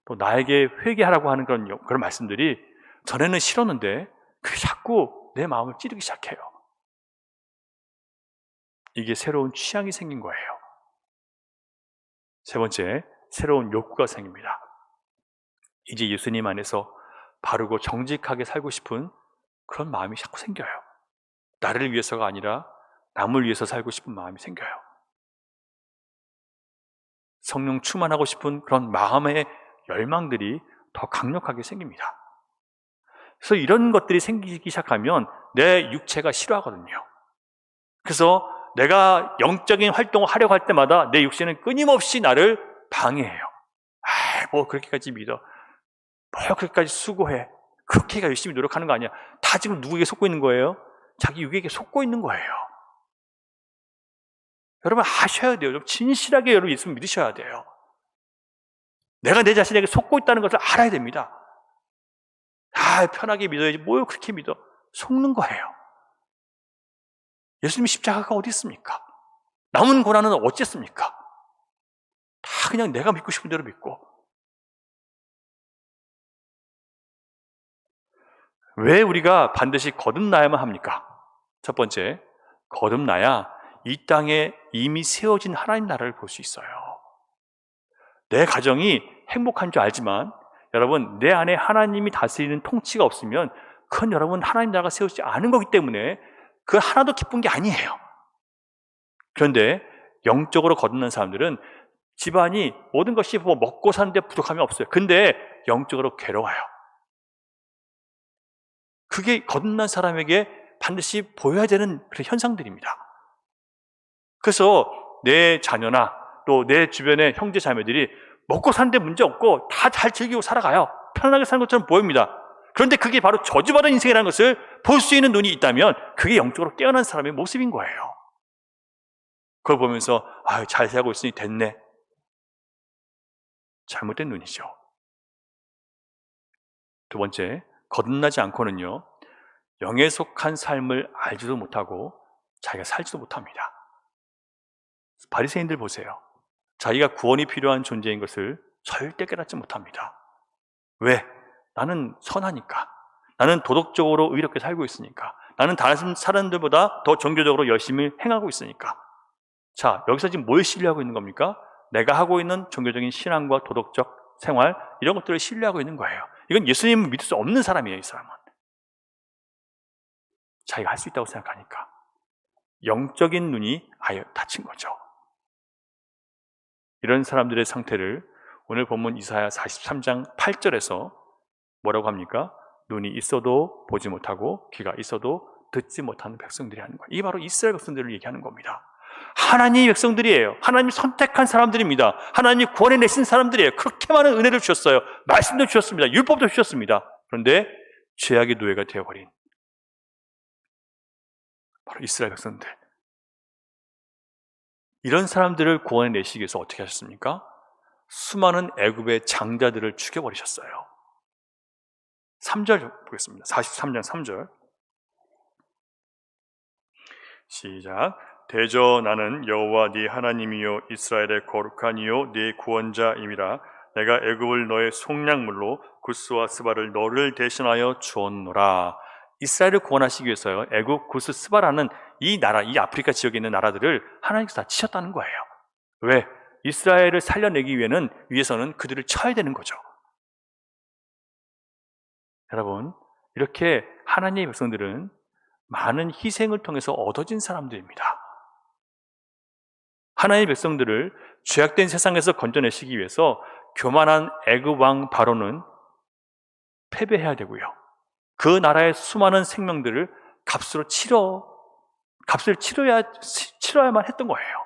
또 나에게 회개하라고 하는 그런 말씀들이 전에는 싫었는데 그게 자꾸 내 마음을 찌르기 시작해요. 이게 새로운 취향이 생긴 거예요. 세 번째, 새로운 욕구가 생깁니다. 이제 예수님 안에서 바르고 정직하게 살고 싶은 그런 마음이 자꾸 생겨요. 나를 위해서가 아니라 남을 위해서 살고 싶은 마음이 생겨요. 성령 충만하고 싶은 그런 마음의 열망들이 더 강력하게 생깁니다. 그래서 이런 것들이 생기기 시작하면 내 육체가 싫어하거든요. 그래서 내가 영적인 활동을 하려고 할 때마다 내 육체는 끊임없이 나를 방해해요. 뭐 그렇게까지 믿어, 뭐 그렇게까지 수고해, 그렇게 열심히 노력하는 거 아니야. 다 지금 누구에게 속고 있는 거예요? 자기 육에게 속고 있는 거예요. 여러분 아셔야 돼요. 좀 진실하게 여러분 예수 믿으셔야 돼요. 내가 내 자신에게 속고 있다는 것을 알아야 됩니다. 편하게 믿어야지 뭘 그렇게 믿어. 속는 거예요. 예수님의 십자가가 어디 있습니까? 남은 고난은 어쨌습니까? 다 그냥 내가 믿고 싶은 대로 믿고. 왜 우리가 반드시 거듭나야만 합니까? 첫 번째, 거듭나야 이 땅에 이미 세워진 하나님 나라를 볼 수 있어요. 내 가정이 행복한 줄 알지만 여러분, 내 안에 하나님이 다스리는 통치가 없으면 그건 여러분 하나님 나라가 세우지 않은 거기 때문에 그 하나도 기쁜 게 아니에요. 그런데 영적으로 거듭난 사람들은 집안이 모든 것이 뭐 먹고 사는데 부족함이 없어요. 근데 영적으로 괴로워요. 그게 거듭난 사람에게 반드시 보여야 되는 그런 현상들입니다. 그래서 내 자녀나 또 내 주변의 형제 자매들이 먹고 사는데 문제 없고 다 잘 즐기고 살아가요. 편안하게 사는 것처럼 보입니다. 그런데 그게 바로 저주받은 인생이라는 것을 볼 수 있는 눈이 있다면 그게 영적으로 깨어난 사람의 모습인 거예요. 그걸 보면서 잘 살고 있으니 됐네. 잘못된 눈이죠. 두 번째, 거듭나지 않고는요, 영에 속한 삶을 알지도 못하고 자기가 살지도 못합니다. 바리새인들 보세요. 자기가 구원이 필요한 존재인 것을 절대 깨닫지 못합니다. 왜? 나는 선하니까. 나는 도덕적으로 의롭게 살고 있으니까. 나는 다른 사람들보다 더 종교적으로 열심히 행하고 있으니까. 자, 여기서 지금 뭘 신뢰하고 있는 겁니까? 내가 하고 있는 종교적인 신앙과 도덕적 생활, 이런 것들을 신뢰하고 있는 거예요. 이건 예수님을 믿을 수 없는 사람이에요, 이 사람은. 자기가 할 수 있다고 생각하니까. 영적인 눈이 아예 닫힌 거죠. 이런 사람들의 상태를 오늘 본문 이사야 43장 8절에서 뭐라고 합니까? 눈이 있어도 보지 못하고 귀가 있어도 듣지 못하는 백성들이 하는 거예요. 이게 바로 이스라엘 백성들을 얘기하는 겁니다. 하나님의 백성들이에요. 하나님이 선택한 사람들입니다. 하나님이 구원해 내신 사람들이에요. 그렇게 많은 은혜를 주셨어요. 말씀도 주셨습니다. 율법도 주셨습니다. 그런데 죄악의 노예가 되어버린 바로 이스라엘 백성들. 이런 사람들을 구원해 내시기 위해서 어떻게 하셨습니까? 수많은 애굽의 장자들을 죽여버리셨어요. 3절 보겠습니다. 43장 3절 시작. 대저 나는 여호와 네 하나님이요 이스라엘의 거룩한 이요 네 구원자임이라. 내가 애굽을 너의 속량물로 구스와 스바를 너를 대신하여 주었노라. 이스라엘을 구원하시기 위해서요, 애굽, 구스, 스바라는 이 나라, 이 아프리카 지역에 있는 나라들을 하나님께서 다 치셨다는 거예요. 왜? 이스라엘을 살려내기 위해서는 그들을 쳐야 되는 거죠. 여러분, 이렇게 하나님의 백성들은 많은 희생을 통해서 얻어진 사람들입니다. 하나님의 백성들을 죄악된 세상에서 건져내시기 위해서 교만한 애굽 왕 바로는 패배해야 되고요, 그 나라의 수많은 생명들을 값을 치러야만 했던 거예요.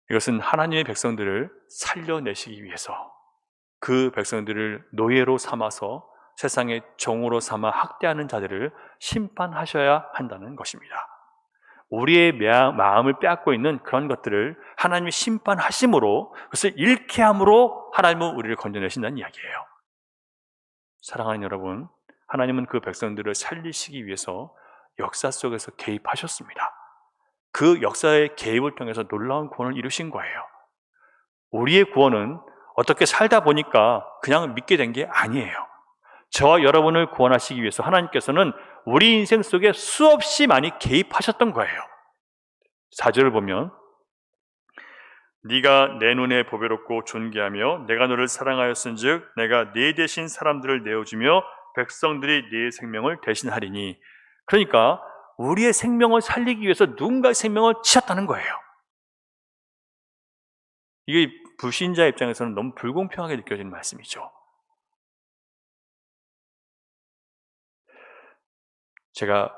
이것은 하나님의 백성들을 살려내시기 위해서 그 백성들을 노예로 삼아서 세상의 종으로 삼아 학대하는 자들을 심판하셔야 한다는 것입니다. 우리의 마음을 빼앗고 있는 그런 것들을 하나님이 심판하심으로, 그것을 잃게 함으로 하나님은 우리를 건져내신다는 이야기예요. 사랑하는 여러분, 하나님은 그 백성들을 살리시기 위해서 역사 속에서 개입하셨습니다. 그 역사의 개입을 통해서 놀라운 구원을 이루신 거예요. 우리의 구원은 어떻게 살다 보니까 그냥 믿게 된 게 아니에요. 저와 여러분을 구원하시기 위해서 하나님께서는 우리 인생 속에 수없이 많이 개입하셨던 거예요. 4절을 보면 네가 내 눈에 보배롭고 존귀하며 내가 너를 사랑하였은즉 내가 네 대신 사람들을 내어주며 백성들이 네 생명을 대신하리니. 그러니까 우리의 생명을 살리기 위해서 누군가의 생명을 치셨다는 거예요. 이게 불신자 입장에서는 너무 불공평하게 느껴지는 말씀이죠. 제가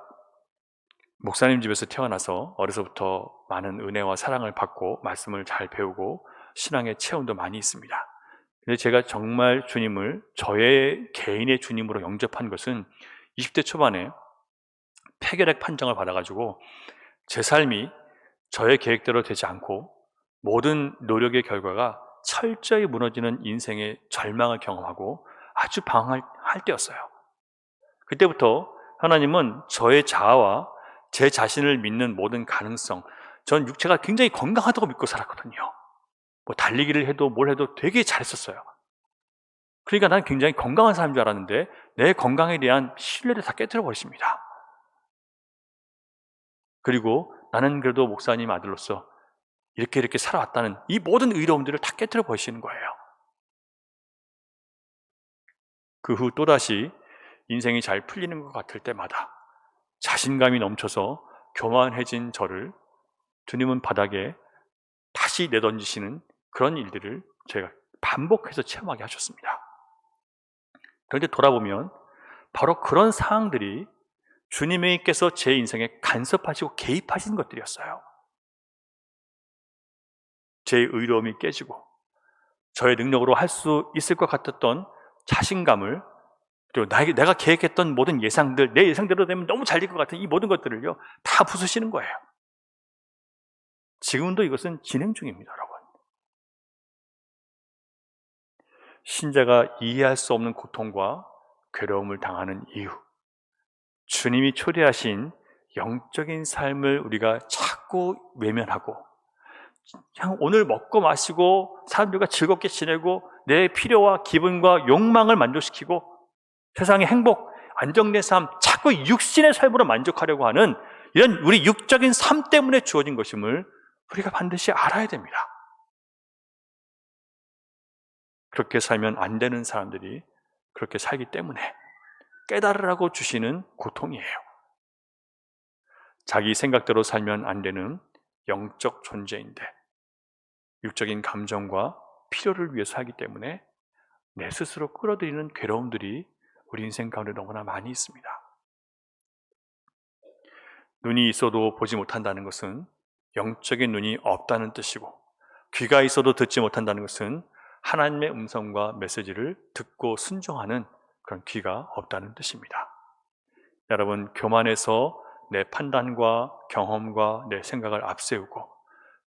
목사님 집에서 태어나서 어려서부터 많은 은혜와 사랑을 받고 말씀을 잘 배우고 신앙의 체험도 많이 있습니다. 근데 제가 정말 주님을 저의 개인의 주님으로 영접한 것은 20대 초반에 폐결핵 판정을 받아가지고 제 삶이 저의 계획대로 되지 않고 모든 노력의 결과가 철저히 무너지는 인생의 절망을 경험하고 아주 방황할 때였어요. 그때부터 하나님은 저의 자아와 제 자신을 믿는 모든 가능성, 전 육체가 굉장히 건강하다고 믿고 살았거든요. 뭐 달리기를 해도 뭘 해도 되게 잘했었어요. 그러니까 나는 굉장히 건강한 사람인 줄 알았는데 내 건강에 대한 신뢰를 다 깨뜨려 버리십니다. 그리고 나는 그래도 목사님 아들로서 이렇게 살아왔다는 이 모든 의로움들을 다 깨뜨려 버리시는 거예요. 그 후 또다시 인생이 잘 풀리는 것 같을 때마다 자신감이 넘쳐서 교만해진 저를 주님은 바닥에 다시 내던지시는 그런 일들을 제가 반복해서 체험하게 하셨습니다. 그런데 돌아보면 바로 그런 상황들이 주님께서 제 인생에 간섭하시고 개입하신 것들이었어요. 제 의로움이 깨지고 저의 능력으로 할 수 있을 것 같았던 자신감을, 그리고 내가 계획했던 모든 예상들, 내 예상대로 되면 너무 잘 될 것 같은 이 모든 것들을요 다 부수시는 거예요. 지금도 이것은 진행 중입니다, 여러분. 신자가 이해할 수 없는 고통과 괴로움을 당하는 이유, 주님이 초대하신 영적인 삶을 우리가 자꾸 외면하고 그냥 오늘 먹고 마시고 사람들과 즐겁게 지내고 내 필요와 기분과 욕망을 만족시키고 세상의 행복, 안정된 삶, 자꾸 육신의 삶으로 만족하려고 하는 이런 우리 육적인 삶 때문에 주어진 것임을 우리가 반드시 알아야 됩니다. 그렇게 살면 안 되는 사람들이 그렇게 살기 때문에 깨달으라고 주시는 고통이에요. 자기 생각대로 살면 안 되는 영적 존재인데 육적인 감정과 필요를 위해 살기 때문에 내 스스로 끌어들이는 괴로움들이 우리 인생 가운데 너무나 많이 있습니다. 눈이 있어도 보지 못한다는 것은 영적인 눈이 없다는 뜻이고, 귀가 있어도 듣지 못한다는 것은 하나님의 음성과 메시지를 듣고 순종하는 그런 귀가 없다는 뜻입니다. 여러분, 교만해서 내 판단과 경험과 내 생각을 앞세우고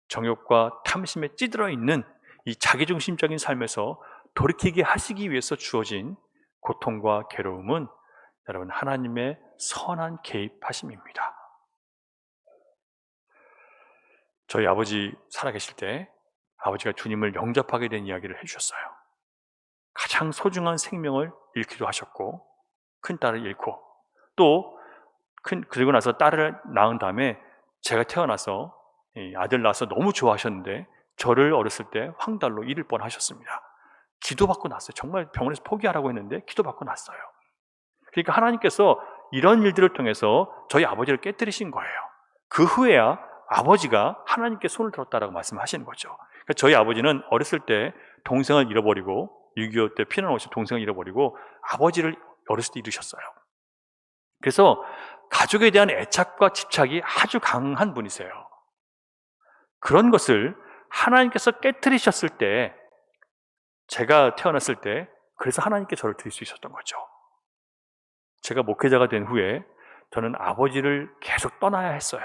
정욕과 탐심에 찌들어 있는 이 자기중심적인 삶에서 돌이키게 하시기 위해서 주어진 고통과 괴로움은 여러분 하나님의 선한 개입하심입니다. 저희 아버지 살아계실 때 아버지가 주님을 영접하게 된 이야기를 해주셨어요. 가장 소중한 생명을 잃기도 하셨고 큰딸을 잃고 또 그리고 나서 딸을 낳은 다음에 제가 태어나서 아들 낳아서 너무 좋아하셨는데 저를 어렸을 때 황달로 잃을 뻔하셨습니다. 기도받고 났어요. 정말 병원에서 포기하라고 했는데 기도받고 났어요. 그러니까 하나님께서 이런 일들을 통해서 저희 아버지를 깨뜨리신 거예요. 그 후에야 아버지가 하나님께 손을 들었다라고 말씀하시는 거죠. 그러니까 저희 아버지는 어렸을 때 동생을 잃어버리고 6.25 때 피난 오신 동생을 잃어버리고 아버지를 어렸을 때 잃으셨어요. 그래서 가족에 대한 애착과 집착이 아주 강한 분이세요. 그런 것을 하나님께서 깨뜨리셨을 때, 제가 태어났을 때 그래서 하나님께 저를 드릴 수 있었던 거죠. 제가 목회자가 된 후에 저는 아버지를 계속 떠나야 했어요.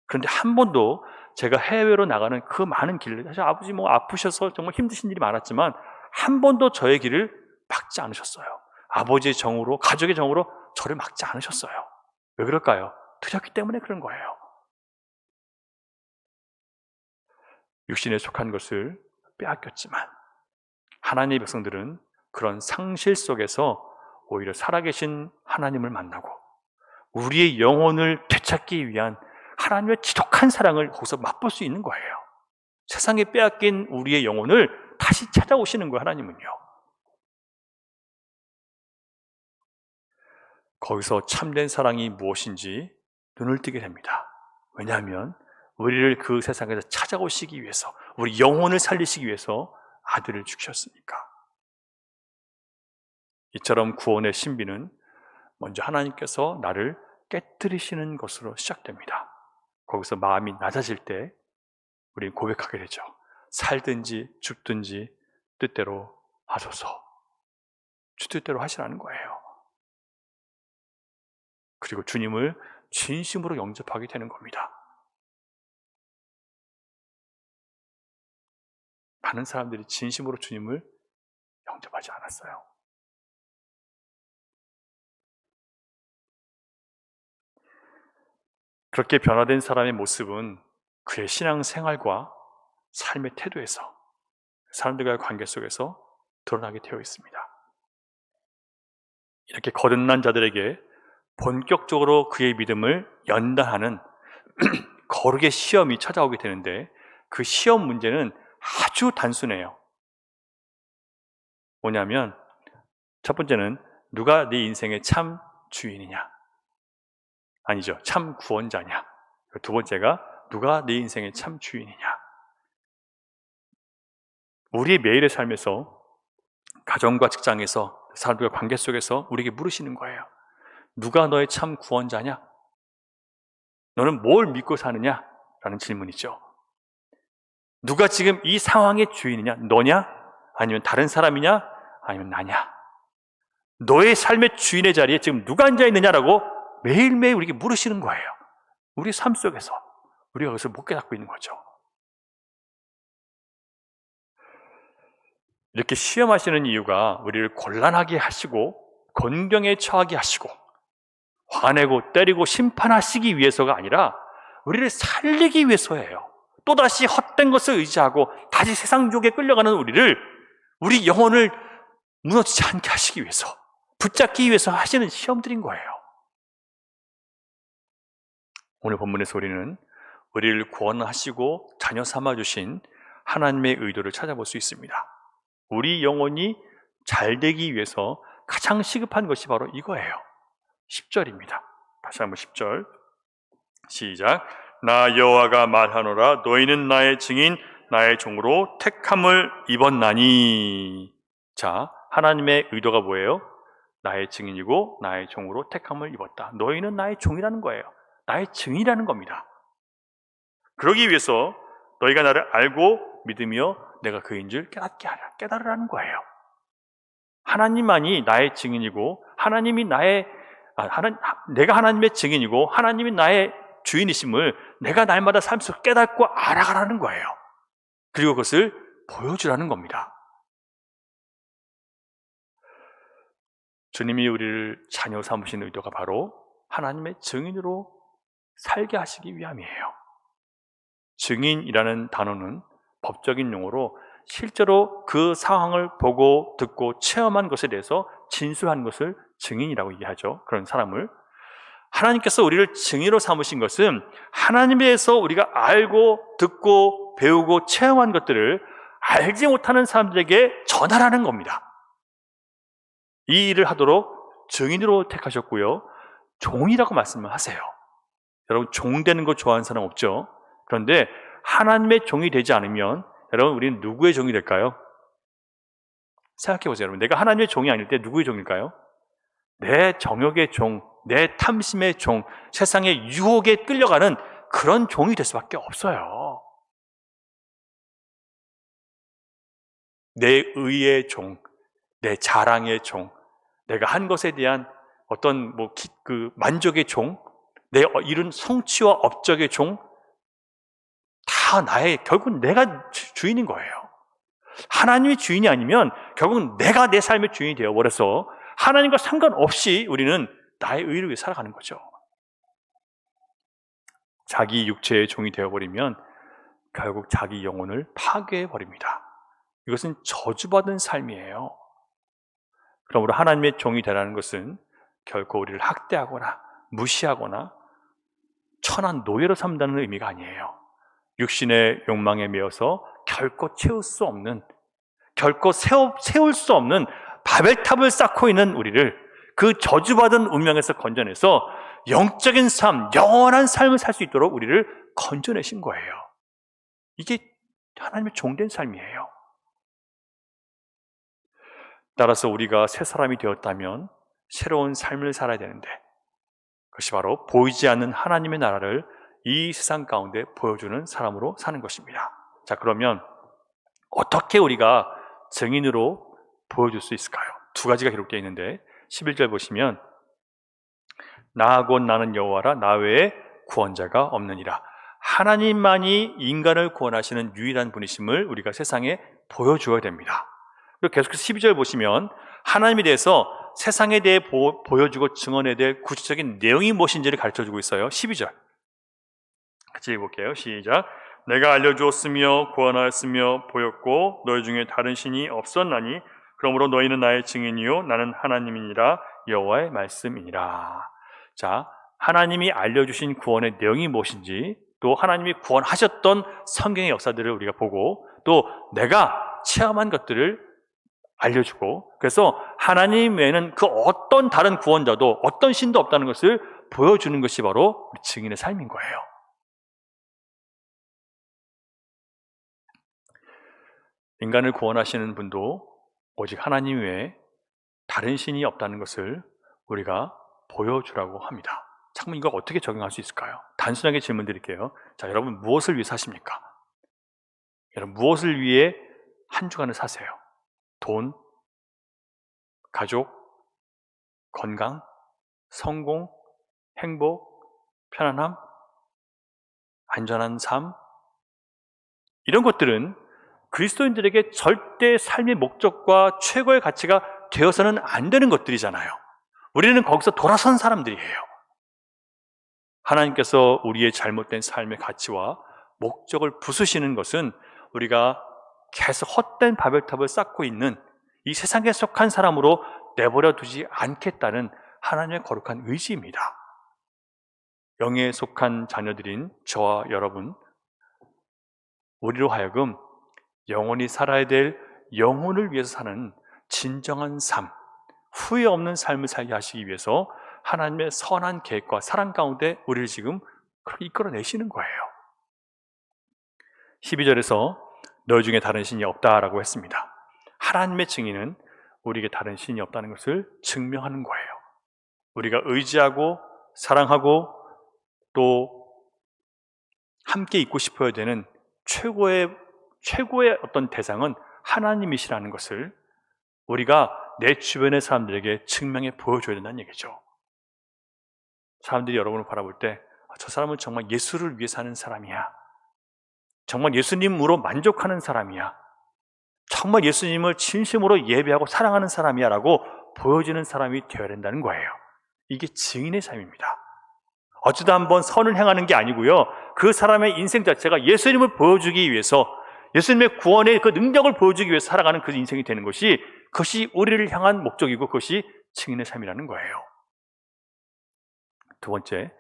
그런데 한 번도 제가 해외로 나가는 그 많은 길을, 사실 아버지 아프셔서 정말 힘드신 일이 많았지만 한 번도 저의 길을 막지 않으셨어요. 아버지의 정으로, 가족의 정으로 저를 막지 않으셨어요. 왜 그럴까요? 드렸기 때문에 그런 거예요. 육신에 속한 것을 빼앗겼지만 하나님의 백성들은 그런 상실 속에서 오히려 살아계신 하나님을 만나고 우리의 영혼을 되찾기 위한 하나님의 지독한 사랑을 거기서 맛볼 수 있는 거예요. 세상에 빼앗긴 우리의 영혼을 다시 찾아오시는 거예요, 하나님은요. 거기서 참된 사랑이 무엇인지 눈을 뜨게 됩니다. 왜냐하면 우리를 그 세상에서 찾아오시기 위해서, 우리 영혼을 살리시기 위해서 아들을 죽이셨으니까. 이처럼 구원의 신비는 먼저 하나님께서 나를 깨뜨리시는 것으로 시작됩니다. 거기서 마음이 낮아질 때 우리는 고백하게 되죠. 살든지 죽든지 뜻대로 하소서. 주 뜻대로 하시라는 거예요. 그리고 주님을 진심으로 영접하게 되는 겁니다. 많은 사람들이 진심으로 주님을 영접하지 않았어요. 그렇게 변화된 사람의 모습은 그의 신앙생활과 삶의 태도에서, 사람들과의 관계 속에서 드러나게 되어 있습니다. 이렇게 거듭난 자들에게 본격적으로 그의 믿음을 연단하는 거룩의 시험이 찾아오게 되는데, 그 시험 문제는 아주 단순해요. 뭐냐면 첫 번째는 누가 네 인생의 참 주인이냐, 아니죠, 참 구원자냐. 두 번째가 누가 네 인생의 참 주인이냐. 우리의 매일의 삶에서, 가정과 직장에서, 사람들과 관계 속에서 우리에게 물으시는 거예요. 누가 너의 참 구원자냐? 너는 뭘 믿고 사느냐? 라는 질문이죠. 누가 지금 이 상황의 주인이냐? 너냐? 아니면 다른 사람이냐? 아니면 나냐? 너의 삶의 주인의 자리에 지금 누가 앉아 있느냐라고 매일매일 우리에게 물으시는 거예요. 우리 삶 속에서 우리가 그것을 못 깨닫고 있는 거죠. 이렇게 시험하시는 이유가 우리를 곤란하게 하시고 곤경에 처하게 하시고 화내고 때리고 심판하시기 위해서가 아니라 우리를 살리기 위해서예요. 또다시 헛된 것을 의지하고 다시 세상 유혹에 끌려가는 우리 영혼을 무너지지 않게 하시기 위해서, 붙잡기 위해서 하시는 시험들인 거예요. 오늘 본문에서 우리는 우리를 구원하시고 자녀 삼아주신 하나님의 의도를 찾아볼 수 있습니다. 우리 영혼이 잘 되기 위해서 가장 시급한 것이 바로 이거예요. 10절입니다. 다시 한번 10절 시작. 나 여호와가 말하노라 너희는 나의 증인 나의 종으로 택함을 입었나니. 자, 하나님의 의도가 뭐예요? 나의 증인이고 나의 종으로 택함을 입었다. 너희는 나의 종이라는 거예요. 나의 증인이라는 겁니다. 그러기 위해서 너희가 나를 알고 믿으며 내가 그인 줄 깨닫게 하라. 깨달으라는 거예요. 하나님만이 나의 증인이고 내가 하나님의 증인이고 하나님이 나의 주인이심을 내가 날마다 삶 속에서 깨닫고 알아가라는 거예요. 그리고 그것을 보여주라는 겁니다. 주님이 우리를 자녀 삼으신 의도가 바로 하나님의 증인으로 살게 하시기 위함이에요. 증인이라는 단어는 법적인 용어로 실제로 그 상황을 보고 듣고 체험한 것에 대해서 진술한 것을 증인이라고 얘기하죠. 그런 사람을. 하나님께서 우리를 증인으로 삼으신 것은 하나님에 대해서 우리가 알고 듣고 배우고 체험한 것들을 알지 못하는 사람들에게 전하라는 겁니다. 이 일을 하도록 증인으로 택하셨고요. 종이라고 말씀을 하세요. 여러분, 종 되는 거 좋아하는 사람 없죠? 그런데 하나님의 종이 되지 않으면 여러분, 우리는 누구의 종이 될까요? 생각해 보세요. 여러분, 내가 하나님의 종이 아닐 때 누구의 종일까요? 내 정욕의 종, 내 탐심의 종, 세상의 유혹에 끌려가는 그런 종이 될 수밖에 없어요. 내 의의 종, 내 자랑의 종, 내가 한 것에 대한 어떤 만족의 종, 내 이룬 성취와 업적의 종, 다 결국은 내가 주인인 거예요. 하나님이 주인이 아니면 결국은 내가 내 삶의 주인이 되어버려서 하나님과 상관없이 우리는 나의 의를 위해 살아가는 거죠. 자기 육체의 종이 되어버리면 결국 자기 영혼을 파괴해버립니다. 이것은 저주받은 삶이에요. 그러므로 하나님의 종이 되라는 것은 결코 우리를 학대하거나 무시하거나 천한 노예로 삼다는 의미가 아니에요. 육신의 욕망에 매여서 결코 채울 수 없는, 결코 세울 수 없는 바벨탑을 쌓고 있는 우리를 그 저주받은 운명에서 건져내서 영적인 삶, 영원한 삶을 살 수 있도록 우리를 건져내신 거예요. 이게 하나님의 종된 삶이에요. 따라서 우리가 새 사람이 되었다면 새로운 삶을 살아야 되는데, 그것이 바로 보이지 않는 하나님의 나라를 이 세상 가운데 보여주는 사람으로 사는 것입니다. 자, 그러면 어떻게 우리가 증인으로 보여줄 수 있을까요? 두 가지가 기록되어 있는데 11절 보시면 나 곧 나는 여호와라 나 외에 구원자가 없느니라. 하나님만이 인간을 구원하시는 유일한 분이심을 우리가 세상에 보여주어야 됩니다. 그리고 계속해서 12절 보시면 하나님에 대해서 세상에 대해 보여주고 증언해야 될 구체적인 내용이 무엇인지를 가르쳐주고 있어요. 12절 같이 읽어볼게요. 시작. 내가 알려주었으며 구원하였으며 보였고 너희 중에 다른 신이 없었나니 그러므로 너희는 나의 증인이요 나는 하나님이니라 여호와의 말씀이니라. 자, 하나님이 알려주신 구원의 내용이 무엇인지, 또 하나님이 구원하셨던 성경의 역사들을 우리가 보고, 또 내가 체험한 것들을 알려주고, 그래서 하나님 외에는 그 어떤 다른 구원자도 어떤 신도 없다는 것을 보여주는 것이 바로 우리 증인의 삶인 거예요. 인간을 구원하시는 분도 오직 하나님 외에 다른 신이 없다는 것을 우리가 보여주라고 합니다. 잠깐 이거 어떻게 적용할 수 있을까요? 단순하게 질문 드릴게요. 자, 여러분 무엇을 위해 사십니까? 여러분 무엇을 위해 한 주간을 사세요? 돈, 가족, 건강, 성공, 행복, 편안함, 안전한 삶, 이런 것들은 그리스도인들에게 절대 삶의 목적과 최고의 가치가 되어서는 안 되는 것들이잖아요. 우리는 거기서 돌아선 사람들이에요. 하나님께서 우리의 잘못된 삶의 가치와 목적을 부수시는 것은 우리가 계속 헛된 바벨탑을 쌓고 있는 이 세상에 속한 사람으로 내버려 두지 않겠다는 하나님의 거룩한 의지입니다. 영에 속한 자녀들인 저와 여러분, 우리로 하여금 영원히 살아야 될 영혼을 위해서 사는 진정한 삶, 후회 없는 삶을 살게 하시기 위해서 하나님의 선한 계획과 사랑 가운데 우리를 지금 이끌어내시는 거예요. 12절에서 너희 중에 다른 신이 없다라고 했습니다. 하나님의 증인은 우리에게 다른 신이 없다는 것을 증명하는 거예요. 우리가 의지하고 사랑하고 또 함께 있고 싶어야 되는 최고의 어떤 대상은 하나님이시라는 것을 우리가 내 주변의 사람들에게 증명해 보여줘야 된다는 얘기죠. 사람들이 여러분을 바라볼 때 저 사람은 정말 예수를 위해 사는 사람이야, 정말 예수님으로 만족하는 사람이야, 정말 예수님을 진심으로 예배하고 사랑하는 사람이야 라고 보여지는 사람이 되어야 된다는 거예요. 이게 증인의 삶입니다. 어쩌다 한번 선을 행하는 게 아니고요, 그 사람의 인생 자체가 예수님을 보여주기 위해서, 예수님의 구원의 그 능력을 보여주기 위해서 살아가는 그 인생이 되는 것이, 그것이 우리를 향한 목적이고 그것이 증인의 삶이라는 거예요. 두 번째,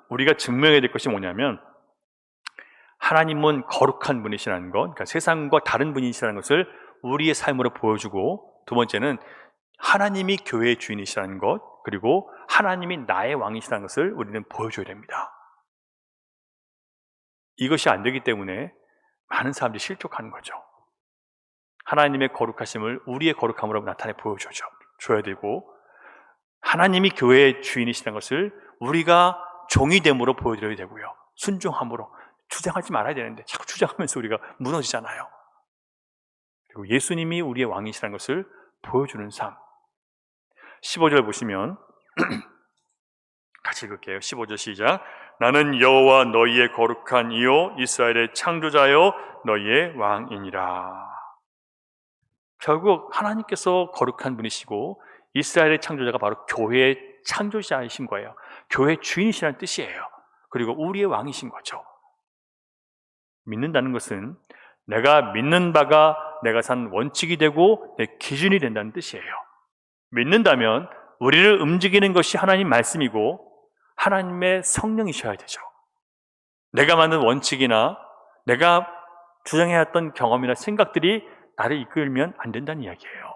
우리가 증명해야 될 것이 뭐냐면 하나님은 거룩한 분이시라는 것, 그러니까 세상과 다른 분이시라는 것을 우리의 삶으로 보여주고, 두 번째는 하나님이 교회의 주인이시라는 것, 그리고 하나님이 나의 왕이시라는 것을 우리는 보여줘야 됩니다. 이것이 안 되기 때문에 많은 사람들이 실족하는 거죠. 하나님의 거룩하심을 우리의 거룩함으로 나타내 보여줘야 되고, 하나님이 교회의 주인이시라는 것을 우리가 종이됨으로 보여드려야 되고요, 순종함으로. 주장하지 말아야 되는데 자꾸 주장하면서 우리가 무너지잖아요. 그리고 예수님이 우리의 왕이시라는 것을 보여주는 삶. 15절 보시면 같이 읽을게요. 15절 시작. 나는 여호와 너희의 거룩한 이요 이스라엘의 창조자요 너희의 왕이니라. 결국 하나님께서 거룩한 분이시고 이스라엘의 창조자가 바로 교회의 창조자이신 거예요. 교회의 주인이시라는 뜻이에요. 그리고 우리의 왕이신 거죠. 믿는다는 것은 내가 믿는 바가 내가 산 원칙이 되고 내 기준이 된다는 뜻이에요. 믿는다면 우리를 움직이는 것이 하나님 말씀이고 하나님의 성령이셔야 되죠. 내가 만든 원칙이나 내가 주장해왔던 경험이나 생각들이 나를 이끌면 안 된다는 이야기예요.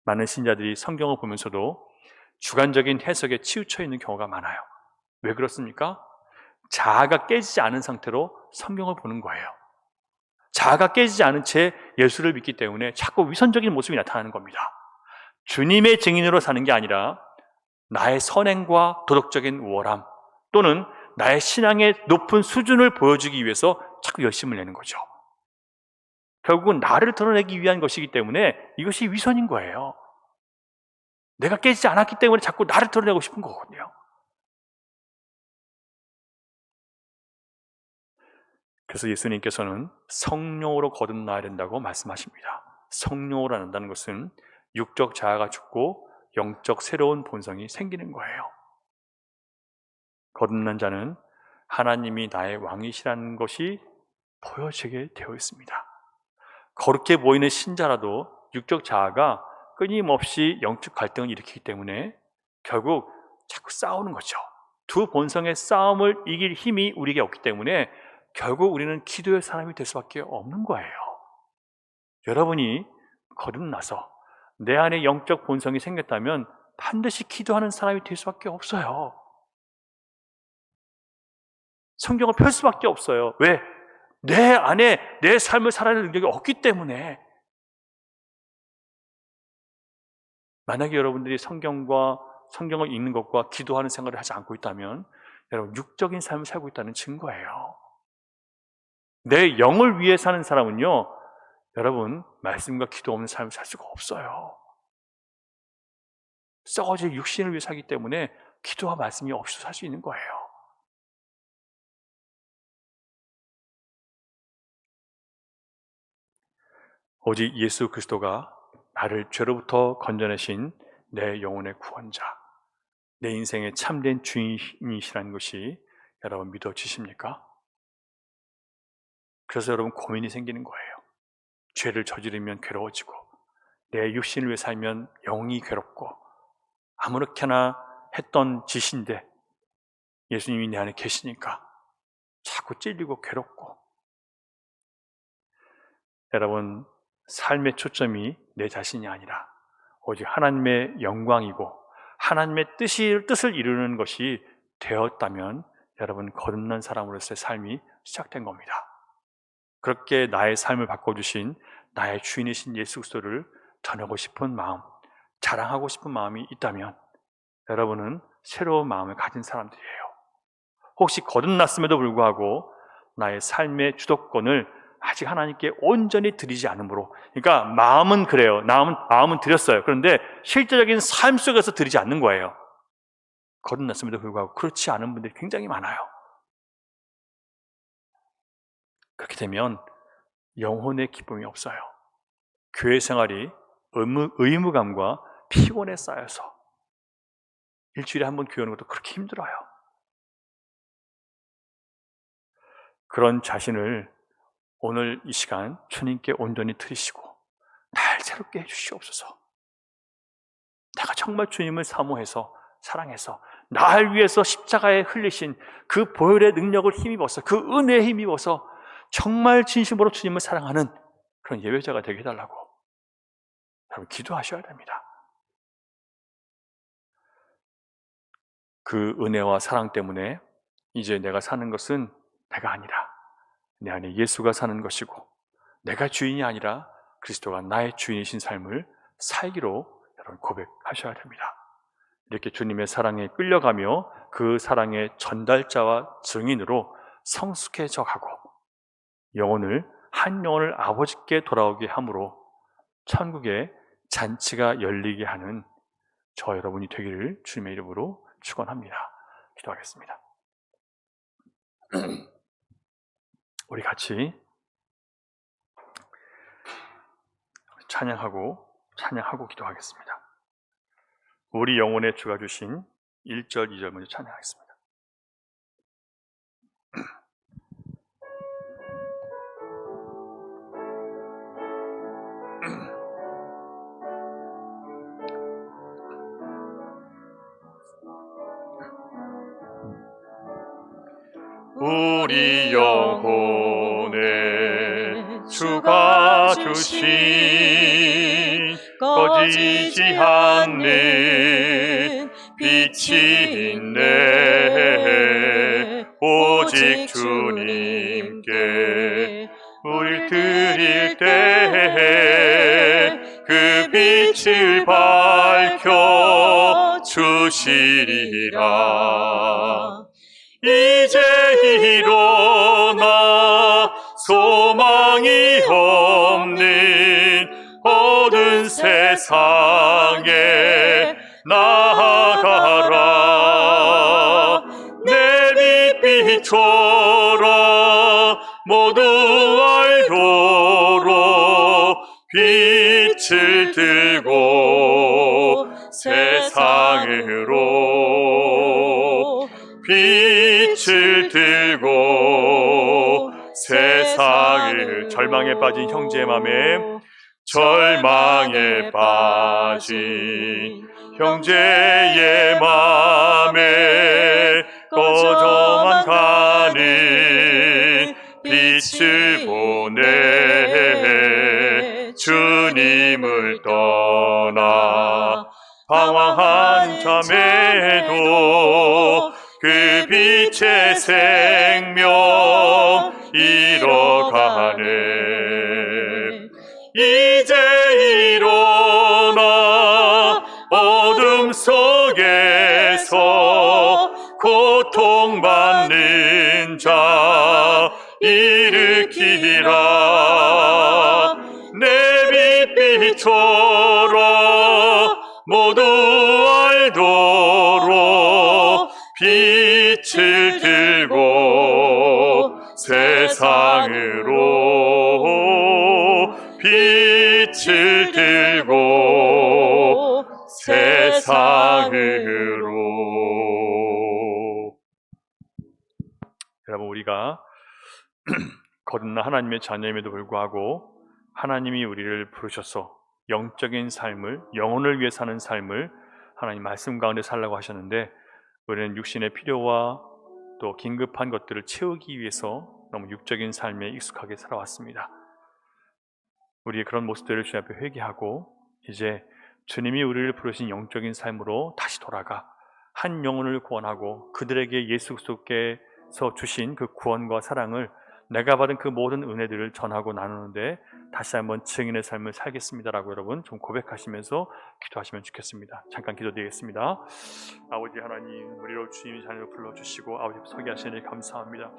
많은 신자들이 성경을 보면서도 주관적인 해석에 치우쳐 있는 경우가 많아요. 왜 그렇습니까? 자아가 깨지지 않은 상태로 성경을 보는 거예요. 자아가 깨지지 않은 채 예수를 믿기 때문에 자꾸 위선적인 모습이 나타나는 겁니다. 주님의 증인으로 사는 게 아니라 나의 선행과 도덕적인 우월함 또는 나의 신앙의 높은 수준을 보여주기 위해서 자꾸 열심을 내는 거죠. 결국은 나를 드러내기 위한 것이기 때문에 이것이 위선인 거예요. 내가 깨지지 않았기 때문에 자꾸 나를 드러내고 싶은 거거든요. 그래서 예수님께서는 성령으로 거듭나야 된다고 말씀하십니다. 성령으로 난다는 것은 육적 자아가 죽고 영적 새로운 본성이 생기는 거예요. 거듭난 자는 하나님이 나의 왕이시라는 것이 보여지게 되어 있습니다. 거룩해 보이는 신자라도 육적 자아가 끊임없이 영적 갈등을 일으키기 때문에 결국 자꾸 싸우는 거죠. 두 본성의 싸움을 이길 힘이 우리에게 없기 때문에 결국 우리는 기도의 사람이 될 수밖에 없는 거예요. 여러분이 거듭나서 내 안에 영적 본성이 생겼다면 반드시 기도하는 사람이 될 수밖에 없어요. 성경을 펼 수밖에 없어요. 왜? 내 안에 내 삶을 살아낼 능력이 없기 때문에. 만약에 여러분들이 성경을 읽는 것과 기도하는 생활을 하지 않고 있다면 여러분 육적인 삶을 살고 있다는 증거예요. 내 영을 위해 사는 사람은요, 여러분 말씀과 기도 없는 삶을 살 수가 없어요. 썩어질 육신을 위해 살기 때문에 기도와 말씀이 없이도 살 수 있는 거예요. 오직 예수 그리스도가 나를 죄로부터 건져내신 내 영혼의 구원자, 내 인생의 참된 주인이시라는 것이 여러분 믿어지십니까? 그래서 여러분 고민이 생기는 거예요. 죄를 저지르면 괴로워지고 내 육신을 위해 살면 영이 괴롭고 아무렇게나 했던 짓인데 예수님이 내 안에 계시니까 자꾸 찔리고 괴롭고. 여러분 삶의 초점이 내 자신이 아니라 오직 하나님의 영광이고 하나님의 뜻을 이루는 것이 되었다면 여러분 거듭난 사람으로서의 삶이 시작된 겁니다. 그렇게 나의 삶을 바꿔주신 나의 주인이신 예수 그리스도를 전하고 싶은 마음, 자랑하고 싶은 마음이 있다면 여러분은 새로운 마음을 가진 사람들이에요. 혹시 거듭났음에도 불구하고 나의 삶의 주도권을 아직 하나님께 온전히 드리지 않으므로, 그러니까 마음은 그래요. 마음은 드렸어요. 그런데 실제적인 삶 속에서 드리지 않는 거예요. 거듭났음에도 불구하고 그렇지 않은 분들이 굉장히 많아요. 그렇게 되면 영혼의 기쁨이 없어요. 교회 생활이 의무감과 피곤에 쌓여서 일주일에 한 번 교회 오는 것도 그렇게 힘들어요. 그런 자신을 오늘 이 시간 주님께 온전히 드리시고 날 새롭게 해주시옵소서. 내가 정말 주님을 사모해서 사랑해서 날 위해서 십자가에 흘리신 그 보혈의 능력을 힘입어서 그 은혜에 힘입어서 정말 진심으로 주님을 사랑하는 그런 예배자가 되게 해달라고 여러분 기도하셔야 됩니다. 그 은혜와 사랑 때문에 이제 내가 사는 것은 내가 아니라 내 안에 예수가 사는 것이고 내가 주인이 아니라 그리스도가 나의 주인이신 삶을 살기로 여러분 고백하셔야 됩니다. 이렇게 주님의 사랑에 끌려가며 그 사랑의 전달자와 증인으로 성숙해져 가고 한 영혼을 아버지께 돌아오게 함으로 천국의 잔치가 열리게 하는 저 여러분이 되기를 주님의 이름으로 축원합니다. 기도하겠습니다. 우리 같이 찬양하고 기도하겠습니다. 우리 영혼에 주가 주신 1절, 2절 먼저 찬양하겠습니다. 우리 영혼에 주가 주신 꺼지지 않는 빛이 있네. 오직 주님께 우릴 드릴 때 그 빛을 밝혀 주시리라. 이제 일어나 소망이 없는 어두운 세상에 나아가라. 내 빛 비춰라. 모두 알도록 빛을 들고 세상으로 빛을 빛을 들고 세상을 절망에 빠진 형제의 맘에 절망에 빠진 형제의 맘에 꺼져만 가는 빛을 보내 주님을 떠나 방황한 자매도 그 빛의 생명 잃어가네. 이제 일어나 어둠 속에서 고통받는 자 일으키라. 내 빛 비춰라. 모두 알도록 빛을 들고 세상으로 빛을 들고 세상으로. 여러분, 우리가 거듭난 하나님의 자녀임에도 불구하고 하나님이 우리를 부르셔서 영적인 삶을, 영혼을 위해 사는 삶을 하나님 말씀 가운데 살라고 하셨는데, 우리는 육신의 필요와 또 긴급한 것들을 채우기 위해서 너무 육적인 삶에 익숙하게 살아왔습니다. 우리의 그런 모습들을 주님 앞에 회개하고 이제 주님이 우리를 부르신 영적인 삶으로 다시 돌아가 한 영혼을 구원하고 그들에게 예수 그리스도께서 주신 그 구원과 사랑을, 내가 받은 그 모든 은혜들을 전하고 나누는데 다시 한번 증인의 삶을 살겠습니다라고 여러분 좀 고백하시면서 기도하시면 좋겠습니다. 잠깐 기도드리겠습니다. 아버지 하나님, 우리로 주님의 자녀를 불러주시고 아버지 서게 하시니 감사합니다.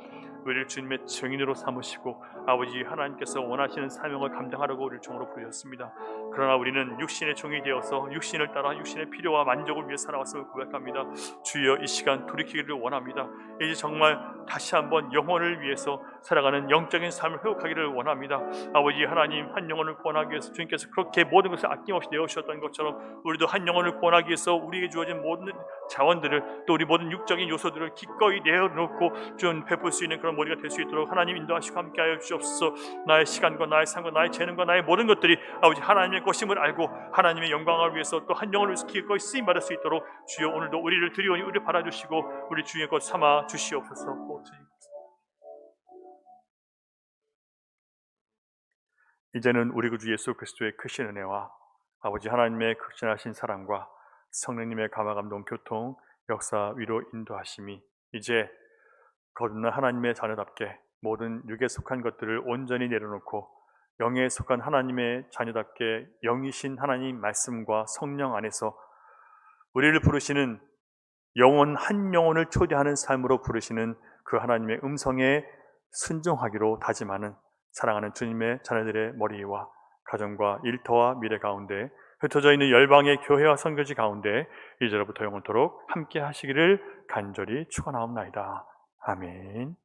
우리를 주님의 증인으로 삼으시고 아버지 하나님께서 원하시는 사명을 감당하려고 우리를 종으로 부르셨습니다. 그러나 우리는 육신의 종이 되어서 육신을 따라 육신의 필요와 만족을 위해 살아왔음을 고백합니다. 주여, 이 시간 돌이키기를 원합니다. 이제 정말 다시 한번 영혼을 위해서 살아가는 영적인 삶을 회복하기를 원합니다. 아버지 하나님, 한 영혼을 구원하기 위해서 주님께서 그렇게 모든 것을 아낌없이 내어주셨던 것처럼 우리도 한 영혼을 구원하기 위해서 우리에게 주어진 모든 자원들을, 또 우리 모든 육적인 요소들을 기꺼이 내어놓고 좀 베풀 수 있는 그런 머리가 될 수 있도록 하나님 인도하시고 함께하여 주옵소서. 나의 시간과 나의 삶과 나의 재능과 나의 모든 것들이 아버지 하나님의 것임을 알고 하나님의 영광을 위해서 또 한 영혼을 위해서 기꺼이 쓰임받을 수 있도록 주여 오늘도 우리를 드리오니 우리를 바라주시고 우리 주의 것 삼아 주시옵소서. 이제는 우리 구주 예수 그리스도의 크신 은혜와 아버지 하나님의 극진하신 사랑과 성령님의 감화감동 교통 역사 위로 인도하심이 이제 거듭난 하나님의 자녀답게 모든 육에 속한 것들을 온전히 내려놓고 영에 속한 하나님의 자녀답게 영이신 하나님 말씀과 성령 안에서 우리를 부르시는 영혼 한 영혼을 초대하는 삶으로 부르시는 그 하나님의 음성에 순종하기로 다짐하는 사랑하는 주님의 자녀들의 머리와 가정과 일터와 미래 가운데 흩어져 있는 열방의 교회와 선교지 가운데 이제로부터 영원토록 함께 하시기를 간절히 축원하옵나이다. 아멘.